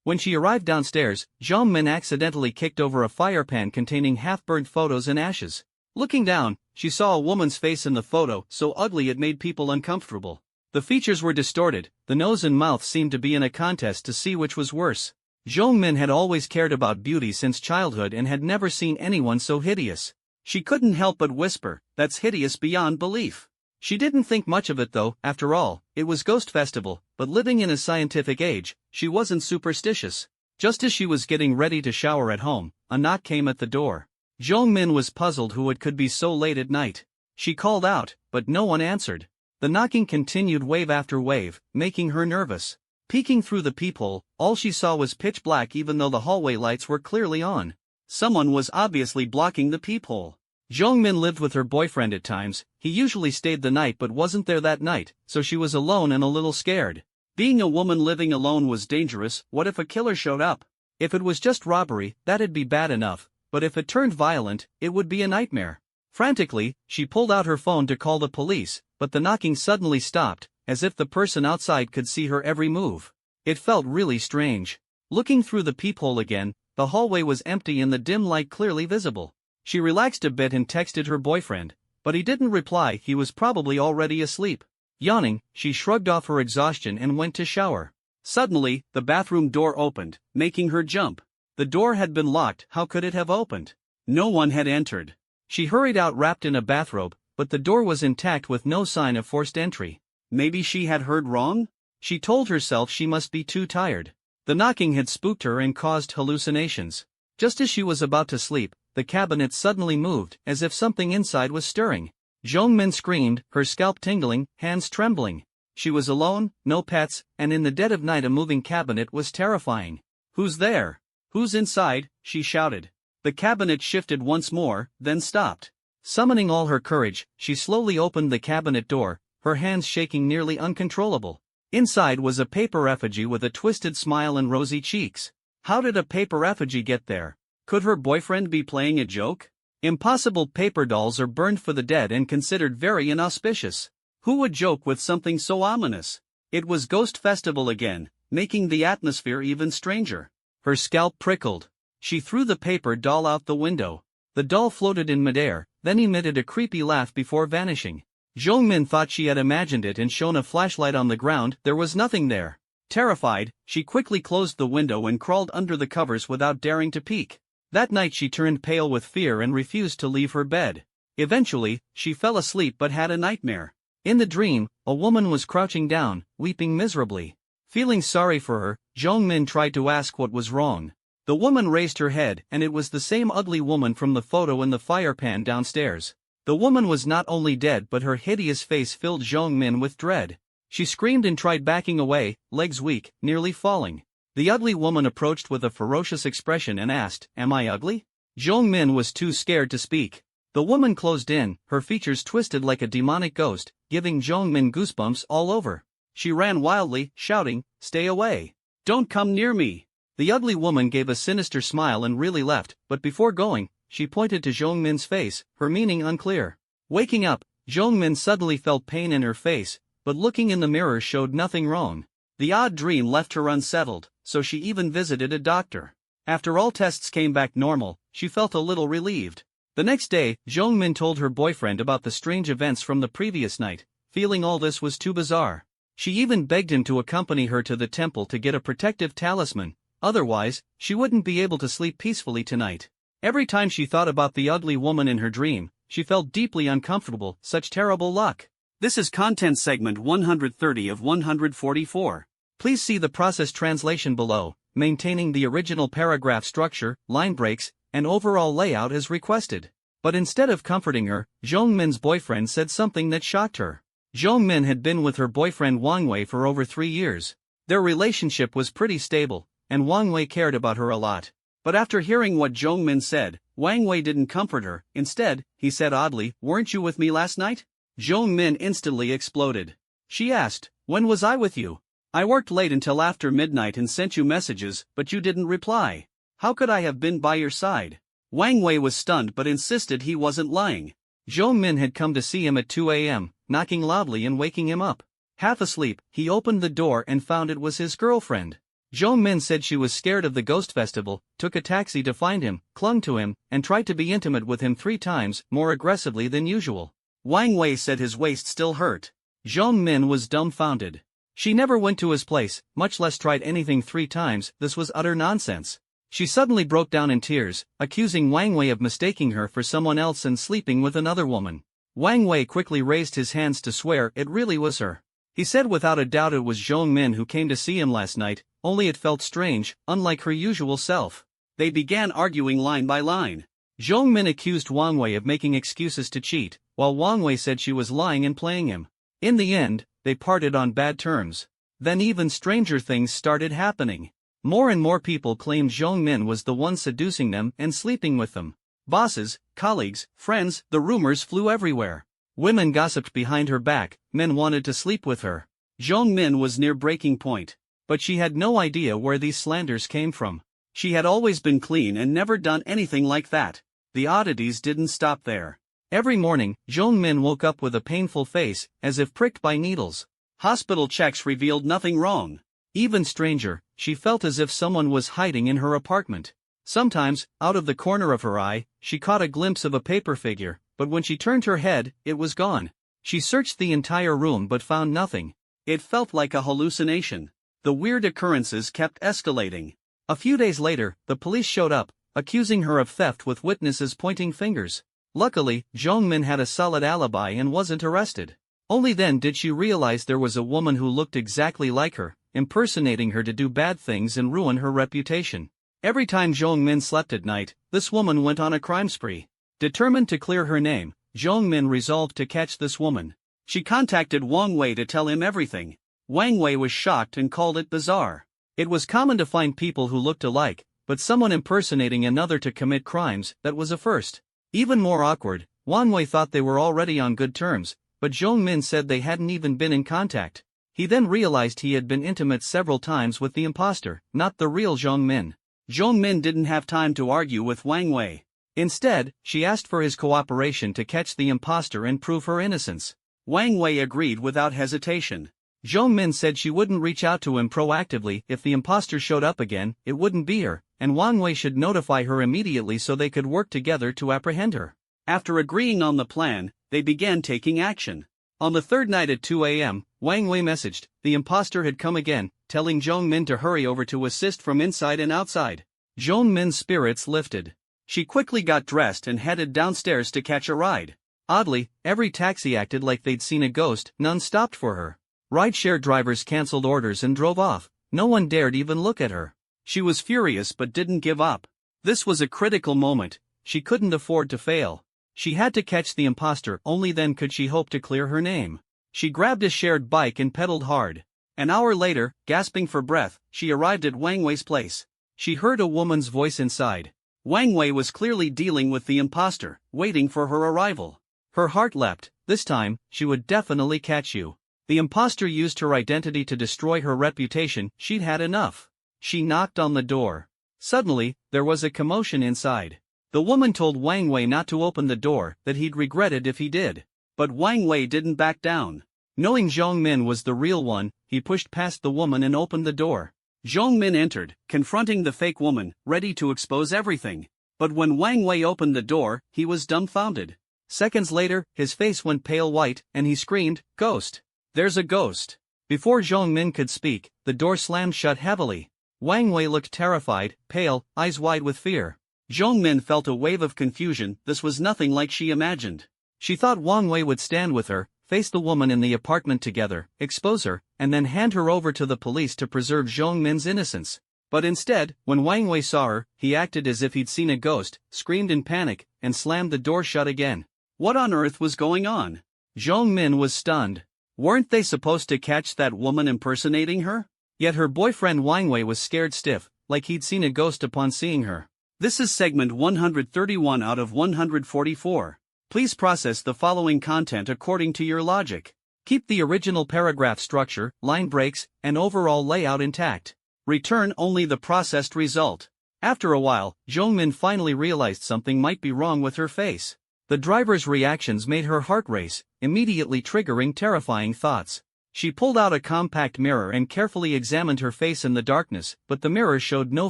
When she arrived downstairs, Zhong Min accidentally kicked over a fire pan containing half-burnt photos and ashes. Looking down, she saw a woman's face in the photo, so ugly it made people uncomfortable. The features were distorted, the nose and mouth seemed to be in a contest to see which was worse. Zhong Min had always cared about beauty since childhood and had never seen anyone so hideous. She couldn't help but whisper, "That's hideous beyond belief." She didn't think much of it though, after all, it was Ghost Festival, but living in a scientific age, she wasn't superstitious. Just as she was getting ready to shower at home, a knock came at the door. Zhong Min was puzzled who it could be so late at night. She called out, but no one answered. The knocking continued wave after wave, making her nervous. Peeking through the peephole, all she saw was pitch black even though the hallway lights were clearly on. Someone was obviously blocking the peephole. Zhong Min lived with her boyfriend at times. He usually stayed the night but wasn't there that night, so she was alone and a little scared. Being a woman living alone was dangerous. What if a killer showed up? If it was just robbery, that'd be bad enough, but if it turned violent, it would be a nightmare. Frantically, she pulled out her phone to call the police, but the knocking suddenly stopped, as if the person outside could see her every move. It felt really strange. Looking through the peephole again, the hallway was empty and the dim light clearly visible. She relaxed a bit and texted her boyfriend, but he didn't reply. He was probably already asleep. Yawning, she shrugged off her exhaustion and went to shower. Suddenly, the bathroom door opened, making her jump. The door had been locked. How could it have opened? No one had entered. She hurried out wrapped in a bathrobe, but the door was intact with no sign of forced entry. Maybe she had heard wrong? She told herself she must be too tired. The knocking had spooked her and caused hallucinations. Just as she was about to sleep, the cabinet suddenly moved, as if something inside was stirring. Zhong Min screamed, her scalp tingling, hands trembling. She was alone, no pets, and in the dead of night a moving cabinet was terrifying. "Who's there? Who's inside?" she shouted. The cabinet shifted once more, then stopped. Summoning all her courage, she slowly opened the cabinet door, her hands shaking nearly uncontrollable. Inside was a paper effigy with a twisted smile and rosy cheeks. How did a paper effigy get there? Could her boyfriend be playing a joke? Impossible. Paper dolls are burned for the dead and considered very inauspicious. Who would joke with something so ominous? It was Ghost Festival again, making the atmosphere even stranger. Her scalp prickled. She threw the paper doll out the window. The doll floated in midair, then emitted a creepy laugh before vanishing. Zhong Min thought she had imagined it and shone a flashlight on the ground. There was nothing there. Terrified, she quickly closed the window and crawled under the covers without daring to peek. That night she turned pale with fear and refused to leave her bed. Eventually, she fell asleep but had a nightmare. In the dream, a woman was crouching down, weeping miserably. Feeling sorry for her, Zhong Min tried to ask what was wrong. The woman raised her head, and it was the same ugly woman from the photo in the fire pan downstairs. The woman was not only dead, but her hideous face filled Zhong Min with dread. She screamed and tried backing away, legs weak, nearly falling. The ugly woman approached with a ferocious expression and asked, "Am I ugly?" Zhong Min was too scared to speak. The woman closed in, her features twisted like a demonic ghost, giving Zhong Min goosebumps all over. She ran wildly, shouting, "Stay away! Don't come near me!" The ugly woman gave a sinister smile and really left, but before going, she pointed to Zhong Min's face, her meaning unclear. Waking up, Zhong Min suddenly felt pain in her face, but looking in the mirror showed nothing wrong. The odd dream left her unsettled, so she even visited a doctor. After all tests came back normal, she felt a little relieved. The next day, Zhong Min told her boyfriend about the strange events from the previous night, feeling all this was too bizarre. She even begged him to accompany her to the temple to get a protective talisman, otherwise, she wouldn't be able to sleep peacefully tonight. Every time she thought about the ugly woman in her dream, she felt deeply uncomfortable. Such terrible luck. This is content segment 130 of 144. Please see the process translation below, maintaining the original paragraph structure, line breaks, and overall layout as requested. But instead of comforting her, Zhong Min's boyfriend said something that shocked her. Zhong Min had been with her boyfriend Wang Wei for over 3 years. Their relationship was pretty stable, and Wang Wei cared about her a lot. But after hearing what Zhong Min said, Wang Wei didn't comfort her. Instead, he said oddly, "Weren't you with me last night?" Zhong Min instantly exploded. She asked, "When was I with you? I worked late until after midnight and sent you messages, but you didn't reply. How could I have been by your side?" Wang Wei was stunned but insisted he wasn't lying. Zhong Min had come to see him at 2 a.m., knocking loudly and waking him up. Half asleep, he opened the door and found it was his girlfriend. Zhong Min said she was scared of the ghost festival, took a taxi to find him, clung to him, and tried to be intimate with him 3 times, more aggressively than usual. Wang Wei said his waist still hurt. Zhong Min was dumbfounded. She never went to his place, much less tried anything 3 times. This was utter nonsense. She suddenly broke down in tears, accusing Wang Wei of mistaking her for someone else and sleeping with another woman. Wang Wei quickly raised his hands to swear it really was her. He said without a doubt it was Zhong Min who came to see him last night, only it felt strange, unlike her usual self. They began arguing line by line. Zhong Min accused Wang Wei of making excuses to cheat, while Wang Wei said she was lying and playing him. In the end, they parted on bad terms. Then even stranger things started happening. More and more people claimed Zhong Min was the one seducing them and sleeping with them. Bosses, colleagues, friends, the rumors flew everywhere. Women gossiped behind her back, men wanted to sleep with her. Zhong Min was near breaking point. But she had no idea where these slanders came from. She had always been clean and never done anything like that. The oddities didn't stop there. Every morning, Zhong Min woke up with a painful face, as if pricked by needles. Hospital checks revealed nothing wrong. Even stranger, she felt as if someone was hiding in her apartment. Sometimes, out of the corner of her eye, she caught a glimpse of a paper figure, but when she turned her head, it was gone. She searched the entire room but found nothing. It felt like a hallucination. The weird occurrences kept escalating. A few days later, the police showed up, accusing her of theft with witnesses pointing fingers. Luckily, Zhong Min had a solid alibi and wasn't arrested. Only then did she realize there was a woman who looked exactly like her, impersonating her to do bad things and ruin her reputation. Every time Zhong Min slept at night, this woman went on a crime spree. Determined to clear her name, Zhong Min resolved to catch this woman. She contacted Wang Wei to tell him everything. Wang Wei was shocked and called it bizarre. It was common to find people who looked alike, but someone impersonating another to commit crimes, that was a first. Even more awkward, Wang Wei thought they were already on good terms, but Zhong Min said they hadn't even been in contact. He then realized he had been intimate several times with the imposter, not the real Zhong Min. Zhong Min didn't have time to argue with Wang Wei. Instead, she asked for his cooperation to catch the imposter and prove her innocence. Wang Wei agreed without hesitation. Zhong Min said she wouldn't reach out to him proactively if the imposter showed up again, it wouldn't be her, and Wang Wei should notify her immediately so they could work together to apprehend her. After agreeing on the plan, they began taking action. On the third night at 2 a.m., Wang Wei messaged, the imposter had come again, telling Zhong Min to hurry over to assist from inside and outside. Zhong Min's spirits lifted. She quickly got dressed and headed downstairs to catch a ride. Oddly, every taxi acted like they'd seen a ghost, none stopped for her. Rideshare drivers canceled orders and drove off, no one dared even look at her. She was furious but didn't give up. This was a critical moment. She couldn't afford to fail. She had to catch the imposter, only then could she hope to clear her name. She grabbed a shared bike and pedaled hard. An hour later, gasping for breath, she arrived at Wang Wei's place. She heard a woman's voice inside. Wang Wei was clearly dealing with the imposter, waiting for her arrival. Her heart leapt. This time, she would definitely catch you. The imposter used her identity to destroy her reputation. She'd had enough. She knocked on the door. Suddenly, there was a commotion inside. The woman told Wang Wei not to open the door, that he'd regret it if he did. But Wang Wei didn't back down. Knowing Zhong Min was the real one, he pushed past the woman and opened the door. Zhong Min entered, confronting the fake woman, ready to expose everything. But when Wang Wei opened the door, he was dumbfounded. Seconds later, his face went pale white, and he screamed, "Ghost! There's a ghost!" Before Zhong Min could speak, the door slammed shut heavily. Wang Wei looked terrified, pale, eyes wide with fear. Zhong Min felt a wave of confusion. This was nothing like she imagined. She thought Wang Wei would stand with her, face the woman in the apartment together, expose her, and then hand her over to the police to preserve Zhong Min's innocence. But instead, when Wang Wei saw her, he acted as if he'd seen a ghost, screamed in panic, and slammed the door shut again. What on earth was going on? Zhong Min was stunned. Weren't they supposed to catch that woman impersonating her? Yet her boyfriend Wang Wei was scared stiff, like he'd seen a ghost upon seeing her. This is segment 131 out of 144. Please process the following content according to your logic. Keep the original paragraph structure, line breaks, and overall layout intact. Return only the processed result. After a while, Zhong Min finally realized something might be wrong with her face. The driver's reactions made her heart race, immediately triggering terrifying thoughts. She pulled out a compact mirror and carefully examined her face in the darkness, but the mirror showed no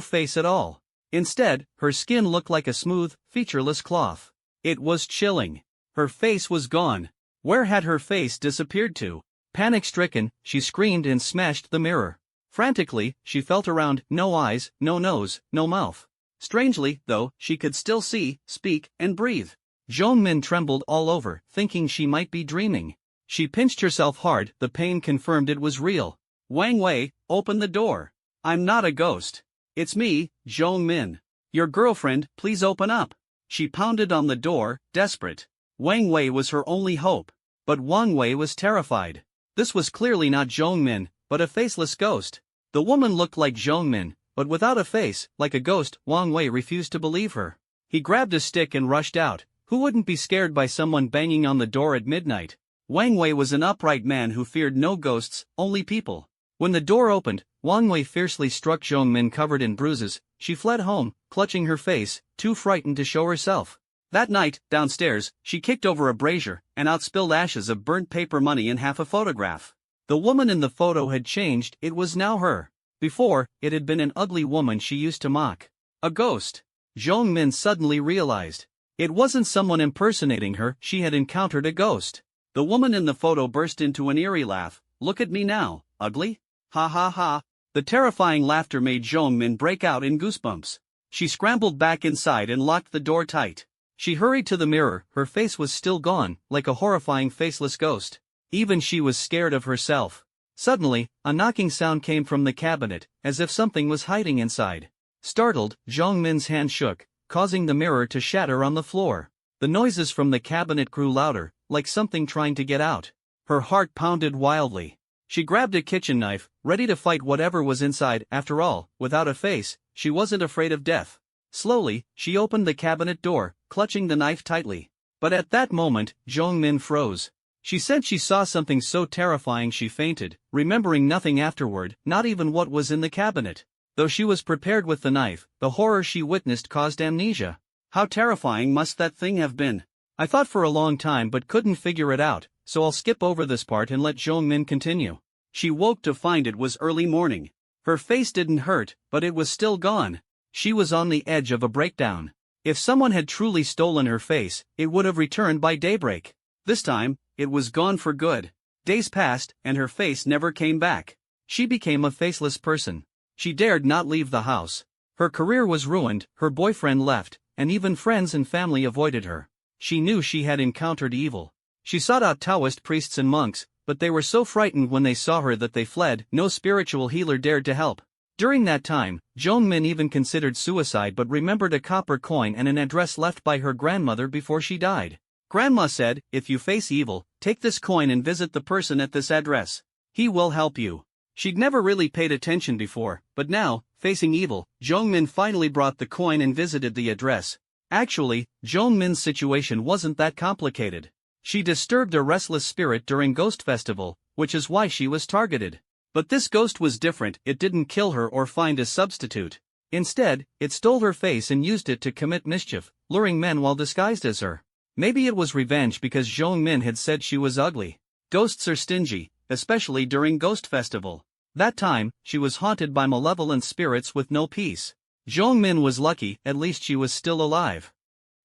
face at all. Instead, her skin looked like a smooth, featureless cloth. It was chilling. Her face was gone. Where had her face disappeared to? Panic-stricken, she screamed and smashed the mirror. Frantically, she felt around. No eyes, no nose, no mouth. Strangely, though, she could still see, speak, and breathe. Zhong Min trembled all over, thinking she might be dreaming. She pinched herself hard. The pain confirmed it was real. Wang Wei, open the door. I'm not a ghost. It's me, Zhong Min. Your girlfriend, please open up. She pounded on the door, desperate. Wang Wei was her only hope. But Wang Wei was terrified. This was clearly not Zhong Min, but a faceless ghost. The woman looked like Zhong Min, but without a face, like a ghost. Wang Wei refused to believe her. He grabbed a stick and rushed out. Who wouldn't be scared by someone banging on the door at midnight? Wang Wei was an upright man who feared no ghosts, only people. When the door opened, Wang Wei fiercely struck Zhong Min covered in bruises. She fled home, clutching her face, too frightened to show herself. That night, downstairs, she kicked over a brazier and outspilled ashes of burnt paper money and half a photograph. The woman in the photo had changed. It was now her. Before, it had been an ugly woman she used to mock. A ghost. Zhong Min suddenly realized. It wasn't someone impersonating her. She had encountered a ghost. The woman in the photo burst into an eerie laugh. Look at me now, ugly. Ha ha ha. The terrifying laughter made Zhong Min break out in goosebumps. She scrambled back inside and locked the door tight. She hurried to the mirror. Her face was still gone, like a horrifying faceless ghost. Even she was scared of herself. Suddenly, a knocking sound came from the cabinet, as if something was hiding inside. Startled, Zhong Min's hand shook, causing the mirror to shatter on the floor. The noises from the cabinet grew louder, like something trying to get out. Her heart pounded wildly. She grabbed a kitchen knife, ready to fight whatever was inside. After all, without a face, she wasn't afraid of death. Slowly, she opened the cabinet door, clutching the knife tightly. But at that moment, Zhong Min froze. She said she saw something so terrifying she fainted, remembering nothing afterward, not even what was in the cabinet. Though she was prepared with the knife, the horror she witnessed caused amnesia. How terrifying must that thing have been? I thought for a long time but couldn't figure it out, so I'll skip over this part and let Zhong Min continue. She woke to find it was early morning. Her face didn't hurt, but it was still gone. She was on the edge of a breakdown. If someone had truly stolen her face, it would have returned by daybreak. This time, it was gone for good. Days passed, and her face never came back. She became a faceless person. She dared not leave the house. Her career was ruined, her boyfriend left, and even friends and family avoided her. She knew she had encountered evil. She sought out Taoist priests and monks, but they were so frightened when they saw her that they fled. No spiritual healer dared to help. During that time, Zhong Min even considered suicide but remembered a copper coin and an address left by her grandmother before she died. Grandma said, "If you face evil, take this coin and visit the person at this address. He will help you." She'd never really paid attention before, but now, facing evil, Zhong Min finally brought the coin and visited the address. Actually, Zhong Min's situation wasn't that complicated. She disturbed a restless spirit during Ghost Festival, which is why she was targeted. But this ghost was different. It didn't kill her or find a substitute. Instead, it stole her face and used it to commit mischief, luring men while disguised as her. Maybe it was revenge because Zhong Min had said she was ugly. Ghosts are stingy, especially during Ghost Festival. That time, she was haunted by malevolent spirits with no peace. Zhong Min was lucky, at least she was still alive.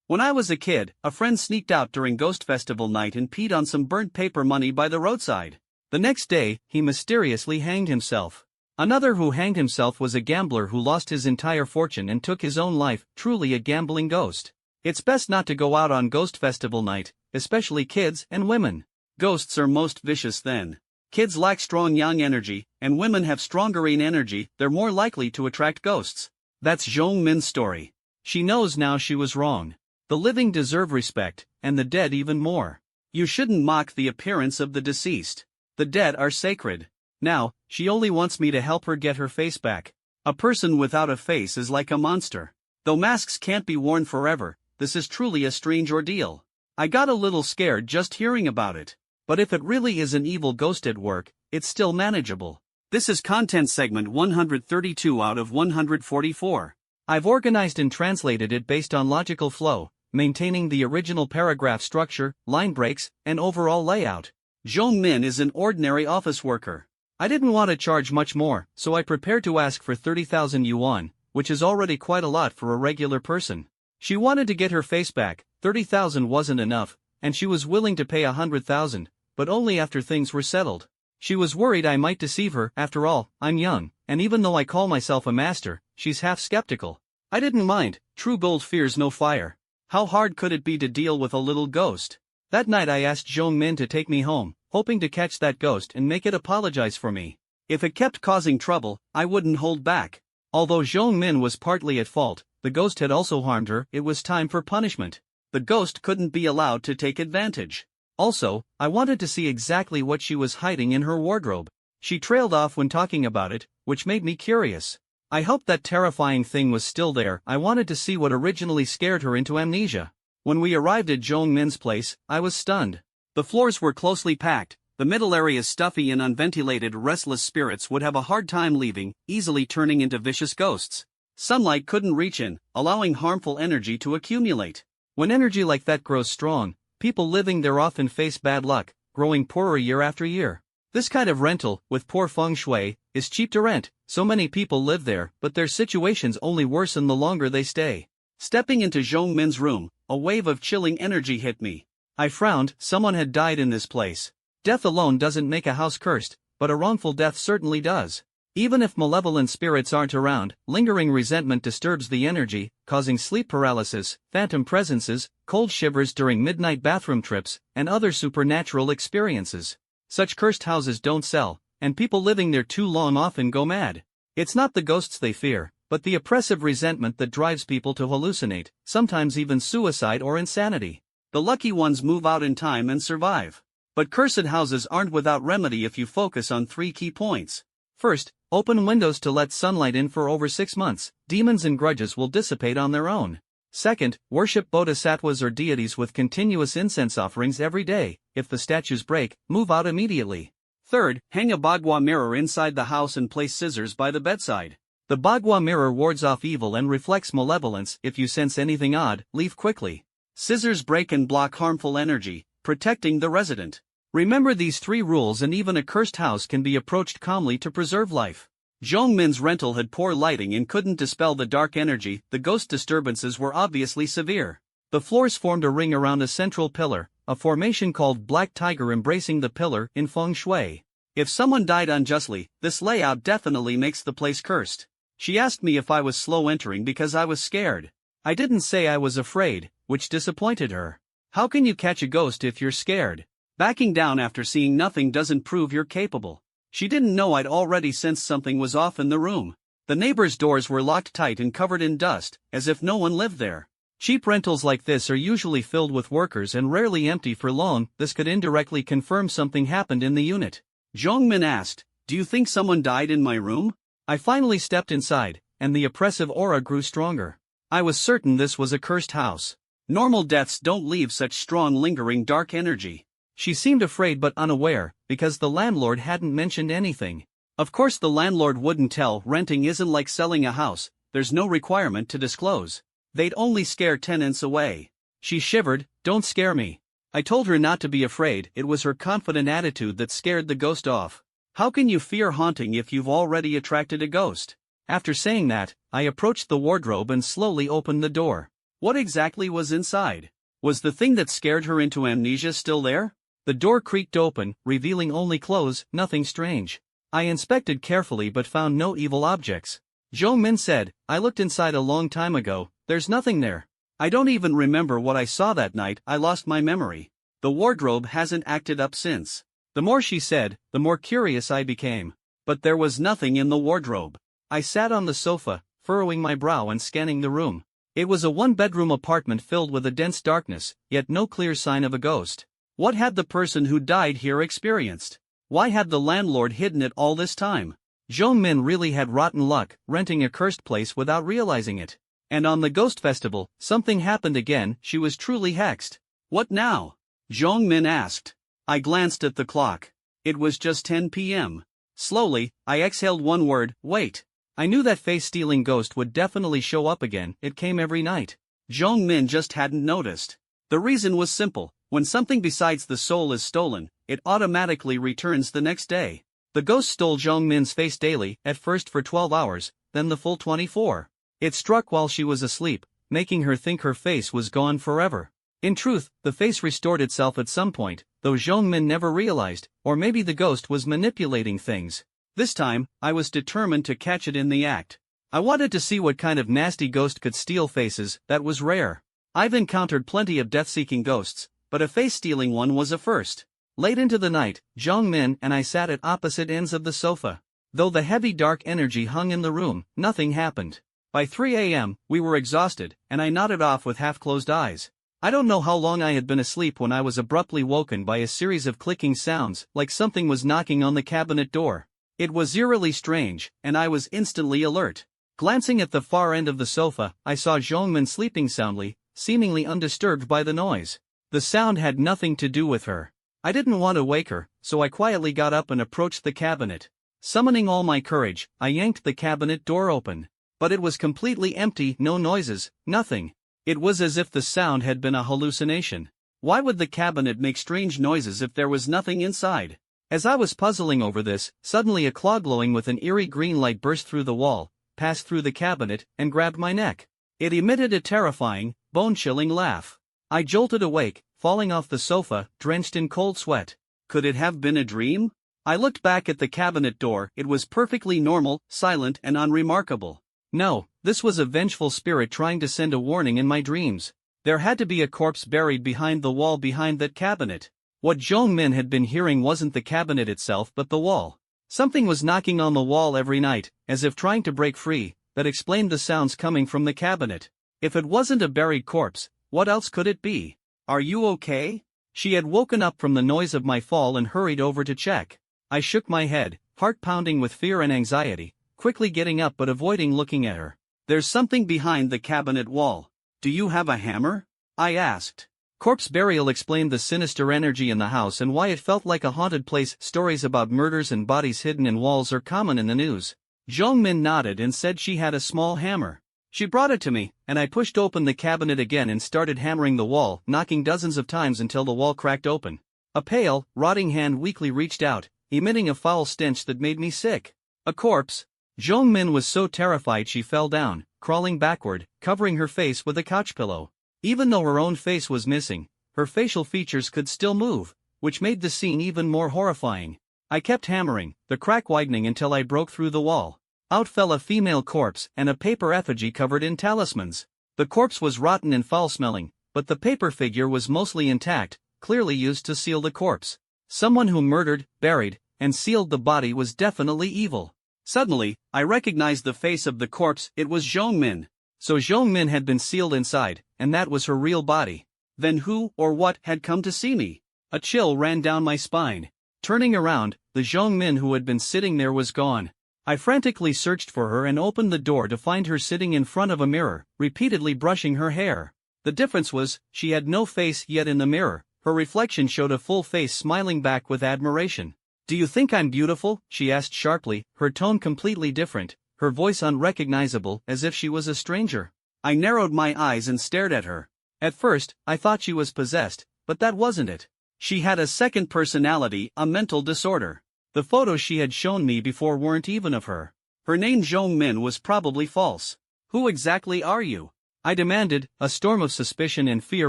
When I was a kid, a friend sneaked out during Ghost Festival night and peed on some burnt paper money by the roadside. The next day, he mysteriously hanged himself. Another who hanged himself was a gambler who lost his entire fortune and took his own life, truly a gambling ghost. It's best not to go out on Ghost Festival night, especially kids and women. Ghosts are most vicious then. Kids lack strong yang energy, and women have stronger yin energy. They're more likely to attract ghosts. That's Zhong Min's story. She knows now she was wrong. The living deserve respect, and the dead even more. You shouldn't mock the appearance of the deceased. The dead are sacred. Now, she only wants me to help her get her face back. A person without a face is like a monster. Though masks can't be worn forever, this is truly a strange ordeal. I got a little scared just hearing about it. But if it really is an evil ghost at work, it's still manageable. This is content segment 132 out of 144. I've organized and translated it based on logical flow, maintaining the original paragraph structure, line breaks, and overall layout. Zhong Min is an ordinary office worker. I didn't want to charge much more, so I prepared to ask for 30,000 yuan, which is already quite a lot for a regular person. She wanted to get her face back. 30,000 wasn't enough, and she was willing to pay 100,000, but only after things were settled. She was worried I might deceive her. After all, I'm young, and even though I call myself a master, she's half skeptical. I didn't mind. True gold fears no fire. How hard could it be to deal with a little ghost? That night I asked Zhong Min to take me home, hoping to catch that ghost and make it apologize for me. If it kept causing trouble, I wouldn't hold back. Although Zhong Min was partly at fault, the ghost had also harmed her. It was time for punishment. The ghost couldn't be allowed to take advantage. Also, I wanted to see exactly what she was hiding in her wardrobe. She trailed off when talking about it, which made me curious. I hoped that terrifying thing was still there. I wanted to see what originally scared her into amnesia. When we arrived at Zhong Min's place, I was stunned. The floors were closely packed, the middle area stuffy and unventilated. Restless spirits would have a hard time leaving, easily turning into vicious ghosts. Sunlight couldn't reach in, allowing harmful energy to accumulate. When energy like that grows strong, people living there often face bad luck, growing poorer year after year. This kind of rental, with poor feng shui, is cheap to rent. So many people live there, but their situations only worsen the longer they stay. Stepping into Zhong Min's room, a wave of chilling energy hit me. I frowned. Someone had died in this place. Death alone doesn't make a house cursed, but a wrongful death certainly does. Even if malevolent spirits aren't around, lingering resentment disturbs the energy, causing sleep paralysis, phantom presences, cold shivers during midnight bathroom trips, and other supernatural experiences. Such cursed houses don't sell, and people living there too long often go mad. It's not the ghosts they fear, but the oppressive resentment that drives people to hallucinate, sometimes even suicide or insanity. The lucky ones move out in time and survive. But cursed houses aren't without remedy if you focus on 3 key points. First, open windows to let sunlight in for over 6 months. Demons and grudges will dissipate on their own. Second, worship bodhisattvas or deities with continuous incense offerings every day. If the statues break, move out immediately. Third, hang a bagua mirror inside the house and place scissors by the bedside. The bagua mirror wards off evil and reflects malevolence. If you sense anything odd, leave quickly. Scissors break and block harmful energy, protecting the resident. Remember these 3 rules and even a cursed house can be approached calmly to preserve life. Zhong Min's rental had poor lighting and couldn't dispel the dark energy. The ghost disturbances were obviously severe. The floors formed a ring around a central pillar, a formation called Black Tiger embracing the pillar in feng shui. If someone died unjustly, this layout definitely makes the place cursed. She asked me if I was slow entering because I was scared. I didn't say I was afraid, which disappointed her. How can you catch a ghost if you're scared? Backing down after seeing nothing doesn't prove you're capable. She didn't know I'd already sensed something was off in the room. The neighbors' doors were locked tight and covered in dust, as if no one lived there. Cheap rentals like this are usually filled with workers and rarely empty for long. This could indirectly confirm something happened in the unit. Zhong Min asked, "Do you think someone died in my room?" I finally stepped inside, and the oppressive aura grew stronger. I was certain this was a cursed house. Normal deaths don't leave such strong lingering dark energy. She seemed afraid but unaware, because the landlord hadn't mentioned anything. Of course the landlord wouldn't tell. Renting isn't like selling a house, there's no requirement to disclose. They'd only scare tenants away. She shivered. "Don't scare me." I told her not to be afraid. It was her confident attitude that scared the ghost off. How can you fear haunting if you've already attracted a ghost? After saying that, I approached the wardrobe and slowly opened the door. What exactly was inside? Was the thing that scared her into amnesia still there? The door creaked open, revealing only clothes, nothing strange. I inspected carefully but found no evil objects. Zhong Min said, "I looked inside a long time ago, there's nothing there. I don't even remember what I saw that night. I lost my memory. The wardrobe hasn't acted up since." The more she said, the more curious I became. But there was nothing in the wardrobe. I sat on the sofa, furrowing my brow and scanning the room. It was a one-bedroom apartment filled with a dense darkness, yet no clear sign of a ghost. What had the person who died here experienced? Why had the landlord hidden it all this time? Zhong Min really had rotten luck, renting a cursed place without realizing it. And on the ghost festival, something happened again. She was truly hexed. What now? Zhong Min asked. I glanced at the clock. It was just 10 p.m. Slowly, I exhaled one word: wait. I knew that face-stealing ghost would definitely show up again. It came every night. Zhong Min just hadn't noticed. The reason was simple. When something besides the soul is stolen, it automatically returns the next day. The ghost stole Zhong Min's face daily, at first for 12 hours, then the full 24. It struck while she was asleep, making her think her face was gone forever. In truth, the face restored itself at some point, though Zhong Min never realized, or maybe the ghost was manipulating things. This time, I was determined to catch it in the act. I wanted to see what kind of nasty ghost could steal faces. That was rare. I've encountered plenty of death-seeking ghosts, but a face-stealing one was a first. Late into the night, Zhong Min and I sat at opposite ends of the sofa. Though the heavy dark energy hung in the room, nothing happened. By 3 a.m., we were exhausted, and I nodded off with half-closed eyes. I don't know how long I had been asleep when I was abruptly woken by a series of clicking sounds, like something was knocking on the cabinet door. It was eerily strange, and I was instantly alert. Glancing at the far end of the sofa, I saw Zhong Min sleeping soundly, seemingly undisturbed by the noise. The sound had nothing to do with her. I didn't want to wake her, so I quietly got up and approached the cabinet. Summoning all my courage, I yanked the cabinet door open. But it was completely empty, no noises, nothing. It was as if the sound had been a hallucination. Why would the cabinet make strange noises if there was nothing inside? As I was puzzling over this, suddenly a claw glowing with an eerie green light burst through the wall, passed through the cabinet, and grabbed my neck. It emitted a terrifying, bone-chilling laugh. I jolted awake, falling off the sofa, drenched in cold sweat. Could it have been a dream? I looked back at the cabinet door. It was perfectly normal, silent, and unremarkable. No, this was a vengeful spirit trying to send a warning in my dreams. There had to be a corpse buried behind the wall behind that cabinet. What Zhong Min had been hearing wasn't the cabinet itself but the wall. Something was knocking on the wall every night, as if trying to break free. That explained the sounds coming from the cabinet. If it wasn't a buried corpse, what else could it be? "Are you okay?" She had woken up from the noise of my fall and hurried over to check. I shook my head, heart pounding with fear and anxiety, quickly getting up but avoiding looking at her. "There's something behind the cabinet wall. Do you have a hammer?" I asked. Corpse burial explained the sinister energy in the house and why it felt like a haunted place. Stories about murders and bodies hidden in walls are common in the news. Zhong Min nodded and said she had a small hammer. She brought it to me, and I pushed open the cabinet again and started hammering the wall, knocking dozens of times until the wall cracked open. A pale, rotting hand weakly reached out, emitting a foul stench that made me sick. A corpse? Zhong Min was so terrified she fell down, crawling backward, covering her face with a couch pillow. Even though her own face was missing, her facial features could still move, which made the scene even more horrifying. I kept hammering, the crack widening until I broke through the wall. Out fell a female corpse and a paper effigy covered in talismans. The corpse was rotten and foul-smelling, but the paper figure was mostly intact, clearly used to seal the corpse. Someone who murdered, buried, and sealed the body was definitely evil. Suddenly, I recognized the face of the corpse. It was Zhong Min. So Zhong Min had been sealed inside, and that was her real body. Then who or what had come to see me? A chill ran down my spine. Turning around, the Zhong Min who had been sitting there was gone. I frantically searched for her and opened the door to find her sitting in front of a mirror, repeatedly brushing her hair. The difference was, she had no face yet in the mirror. Her reflection showed a full face smiling back with admiration. "Do you think I'm beautiful?" she asked sharply, her tone completely different, her voice unrecognizable, as if she was a stranger. I narrowed my eyes and stared at her. At first, I thought she was possessed, but that wasn't it. She had a second personality, a mental disorder. The photos she had shown me before weren't even of her. Her name Zhong Min was probably false. "Who exactly are you?" I demanded, a storm of suspicion and fear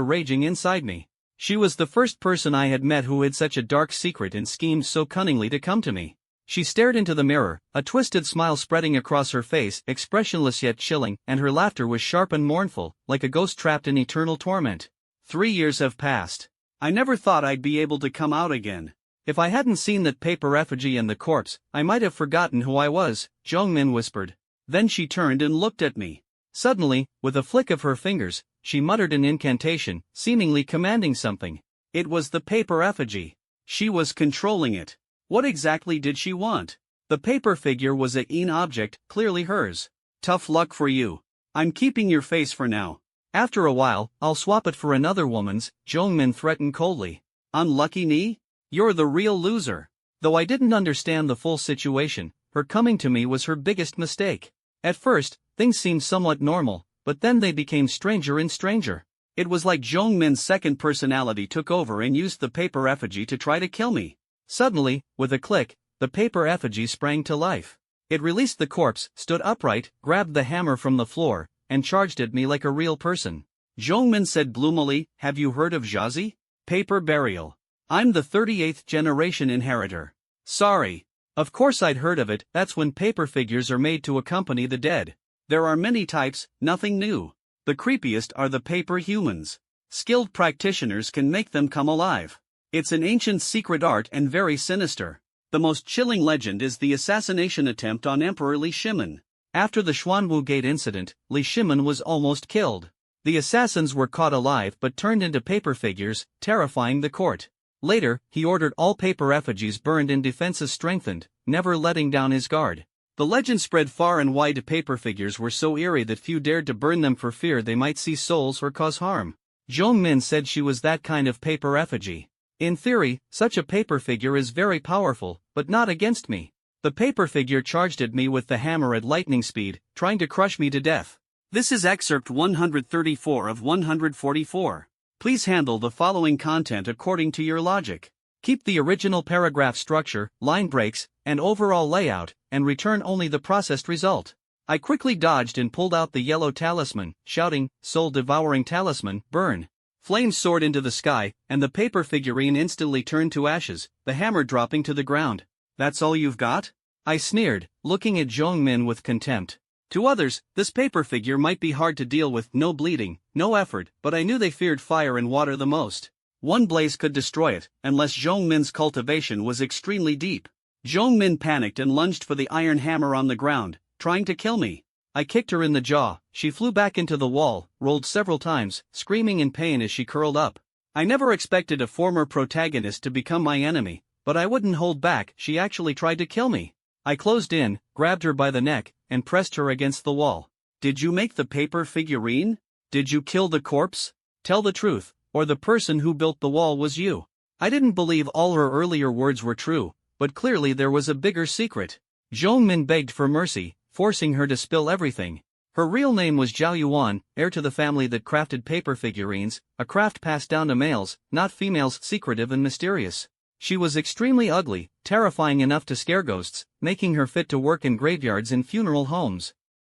raging inside me. She was the first person I had met who hid such a dark secret and schemed so cunningly to come to me. She stared into the mirror, a twisted smile spreading across her face, expressionless yet chilling, and her laughter was sharp and mournful, like a ghost trapped in eternal torment. 3 years have passed. I never thought I'd be able to come out again. If I hadn't seen that paper effigy and the corpse, I might have forgotten who I was, Zhong Min whispered. Then she turned and looked at me. Suddenly, with a flick of her fingers, she muttered an incantation, seemingly commanding something. It was the paper effigy. She was controlling it. What exactly did she want? The paper figure was an object, clearly hers. "Tough luck for you. I'm keeping your face for now. After a while, I'll swap it for another woman's," Zhong Min threatened coldly. "Unlucky me? You're the real loser." Though I didn't understand the full situation, her coming to me was her biggest mistake. At first, things seemed somewhat normal, but then they became stranger and stranger. It was like Zhong Min's second personality took over and used the paper effigy to try to kill me. Suddenly, with a click, the paper effigy sprang to life. It released the corpse, stood upright, grabbed the hammer from the floor, and charged at me like a real person. Zhong Min said gloomily, "Have you heard of Jiazi? Paper burial. I'm the 38th generation inheritor." Sorry. Of course I'd heard of it. That's when paper figures are made to accompany the dead. There are many types, nothing new. The creepiest are the paper humans. Skilled practitioners can make them come alive. It's an ancient secret art and very sinister. The most chilling legend is the assassination attempt on Emperor Li Shimin. After the Xuanwu Gate incident, Li Shimin was almost killed. The assassins were caught alive but turned into paper figures, terrifying the court. Later, he ordered all paper effigies burned and defenses strengthened, never letting down his guard. The legend spread far and wide. Paper figures were so eerie that few dared to burn them for fear they might see souls or cause harm. Zhong Min said she was that kind of paper effigy. In theory, such a paper figure is very powerful, but not against me. The paper figure charged at me with the hammer at lightning speed, trying to crush me to death. This is excerpt 134 of 144. Please handle the following content according to your logic. Keep the original paragraph structure, line breaks, and overall layout, and return only the processed result. I quickly dodged and pulled out the yellow talisman, shouting, "Soul-devouring talisman, burn." Flames soared into the sky, and the paper figurine instantly turned to ashes, the hammer dropping to the ground. "That's all you've got?" I sneered, looking at Zhong Min with contempt. To others, this paper figure might be hard to deal with, no bleeding, no effort, but I knew they feared fire and water the most. One blaze could destroy it, unless Zhong Min's cultivation was extremely deep. Zhong Min panicked and lunged for the iron hammer on the ground, trying to kill me. I kicked her in the jaw. She flew back into the wall, rolled several times, screaming in pain as she curled up. I never expected a former protagonist to become my enemy, but I wouldn't hold back. She actually tried to kill me. I closed in, grabbed her by the neck, and pressed her against the wall. "Did you make the paper figurine? Did you kill the corpse? Tell the truth, or the person who built the wall was you." I didn't believe all her earlier words were true, but clearly there was a bigger secret. Zhong Min begged for mercy, forcing her to spill everything. Her real name was Zhao Yuan, heir to the family that crafted paper figurines, a craft passed down to males, not females, secretive and mysterious. She was extremely ugly, terrifying enough to scare ghosts, making her fit to work in graveyards and funeral homes.